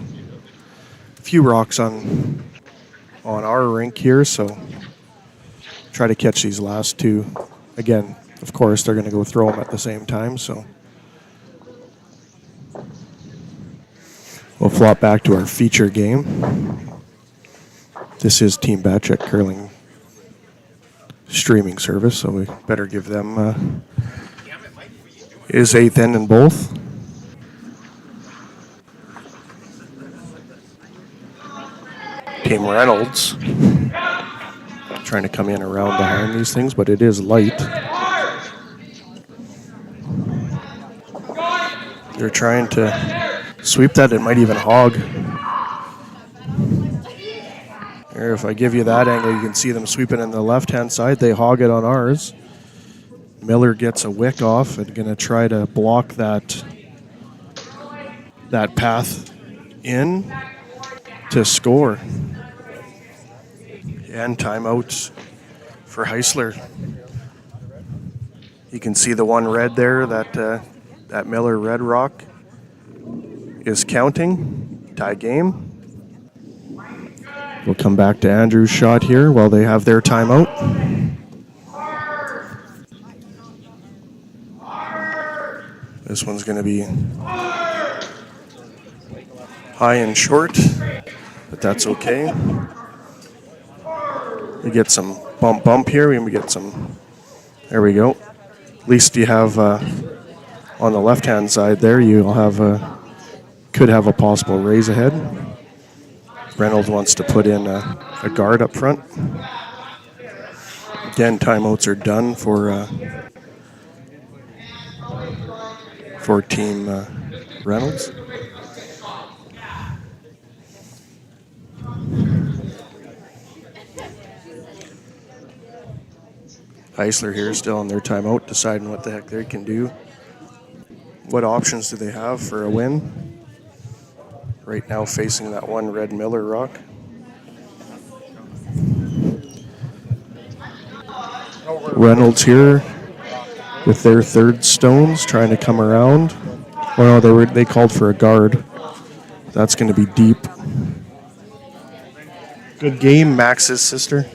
few rocks on our rink here, so try to catch these last two. Again, of course, they're going to go throw them at the same time, so we'll flop back to our feature game. This is Team Bachek curling streaming service, so we better give them his 8th end in both. Team Reynolds trying to come in around behind these things, but it is light. They're trying to sweep that. It might even hog. Here, if I give you that angle, you can see them sweeping in the left-hand side. They hog it on ours. Miller gets a wick off and going to try to block that path in to score. And timeouts for Heisler. You can see the one red there, that Miller red rock is counting. Tie game. We'll come back to Andrew's shot here while they have their timeout. This one's going to be high and short, but that's okay. We get some bump here. We get some. There we go. At least you have on the left-hand side there. You'll have could have a possible raise ahead. Reynolds wants to put in a guard up front. Again, timeouts are done for Team Reynolds. Heisler here still on their timeout, deciding what the heck they can do. What options do they have for a win? Right now facing that one red Miller rock. Reynolds here with their third stones trying to come around. Well, they called for a guard. That's going to be deep. Good game, Max's sister.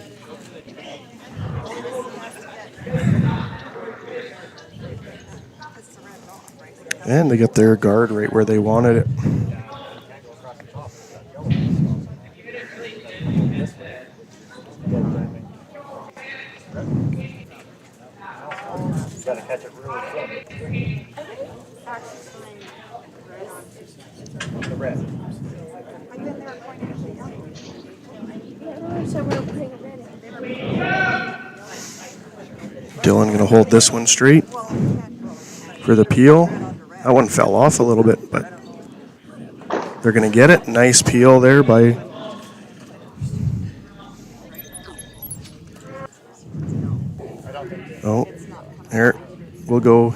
And they got their guard right where they wanted it. Gotta catch it really quick. The red. Dylan going to hold this one straight for the peel. That one fell off a little bit, but they're going to get it. Nice peel there by there. We'll go.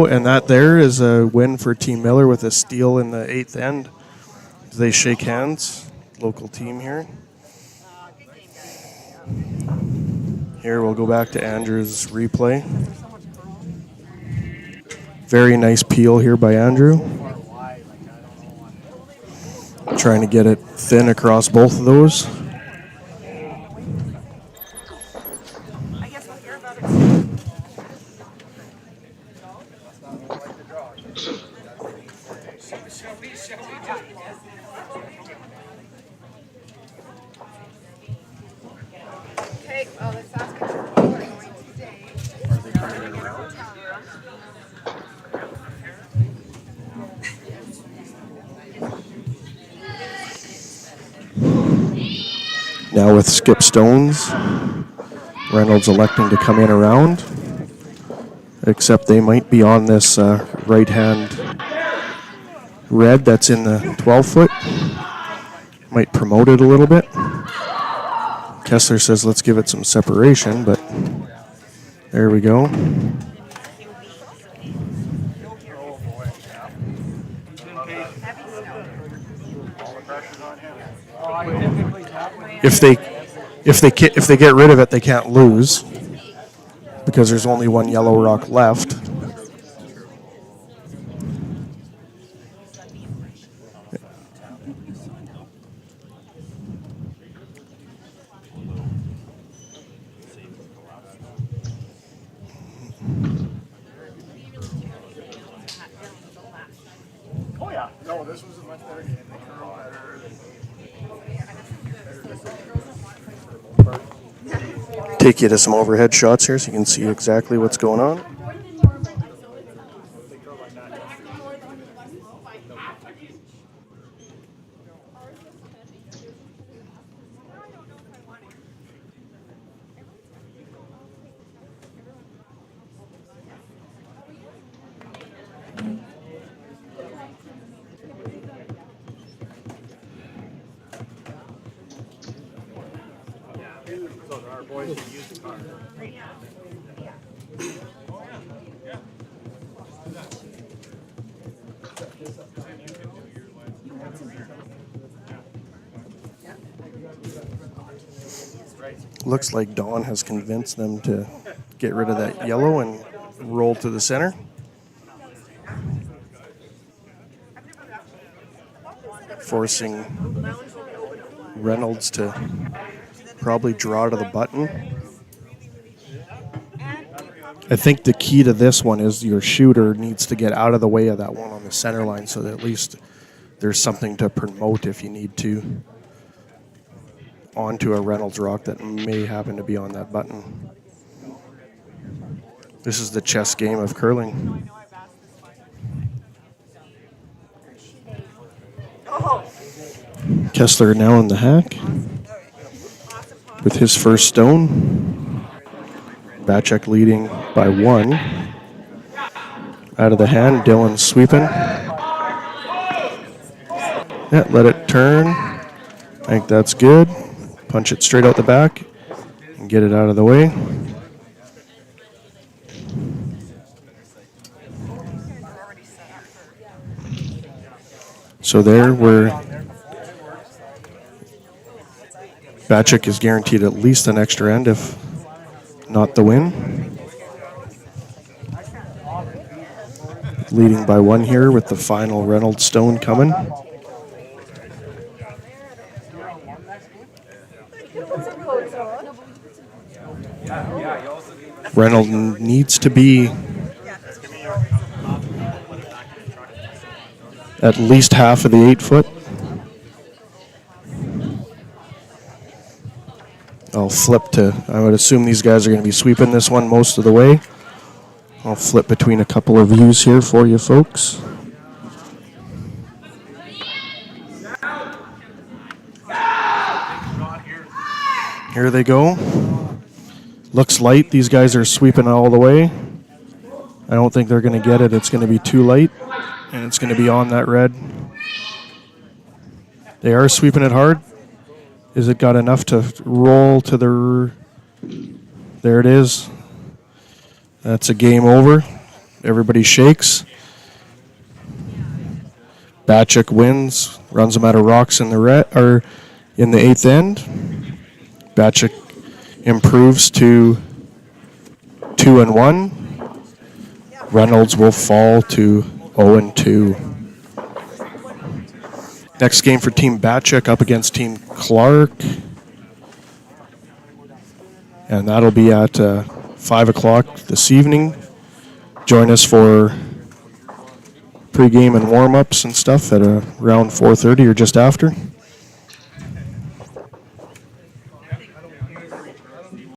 And that there is a win for Team Miller with a steal in the 8th end. They shake hands. Local team here. Here we'll go back to Andrew's replay. Very nice peel here by Andrew. Trying to get it thin across both of those. Okay, well, let's ask her where we're going today. Are they coming in around? Now with Skip Stones, Reynolds electing to come in around, except they might be on this right-hand red that's in the 12-foot. Might promote it a little bit. Kessler says let's give it some separation, but there we go. If they get rid of it, they can't lose because there's only one yellow rock left. Yeah, no, this was a much better game. They curled better. Take you to some overhead shots here so you can see exactly what's going on. So our boys can use the car. Looks like Dawn has convinced them to get rid of that yellow and roll to the center. Forcing Reynolds to probably draw to the button. I think the key to this one is your shooter needs to get out of the way of that one on the center line so that at least there's something to promote if you need to onto a Reynolds rock that may happen to be on that button. This is the chess game of curling. Kessler now in the hack with his first stone. Bachek leading by 1. Out of the hand, Dylan sweeping. Yeah, let it turn. I think that's good. Punch it straight out the back and get it out of the way. So there we're Bachek is guaranteed at least an extra end, if not the win. Leading by 1 here with the final Reynolds stone coming. Reynolds needs to be at least half of the 8 foot. I'll flip to, I would assume these guys are going to be sweeping this one most of the way. I'll flip between a couple of views here for you folks. Here they go. Looks light. These guys are sweeping all the way. I don't think they're going to get it. It's going to be too light, and it's going to be on that red. They are sweeping it hard. Is it got enough to roll to the... There it is. That's a game over. Everybody shakes. Bachek wins. Runs them out of rocks in the in the 8th end. Bachek improves to 2-1. Reynolds will fall to 0-2. Next game for Team Bachek up against Team Clark. And that'll be at 5 o'clock this evening. Join us for pregame and warm-ups and stuff at around 4:30 or just after.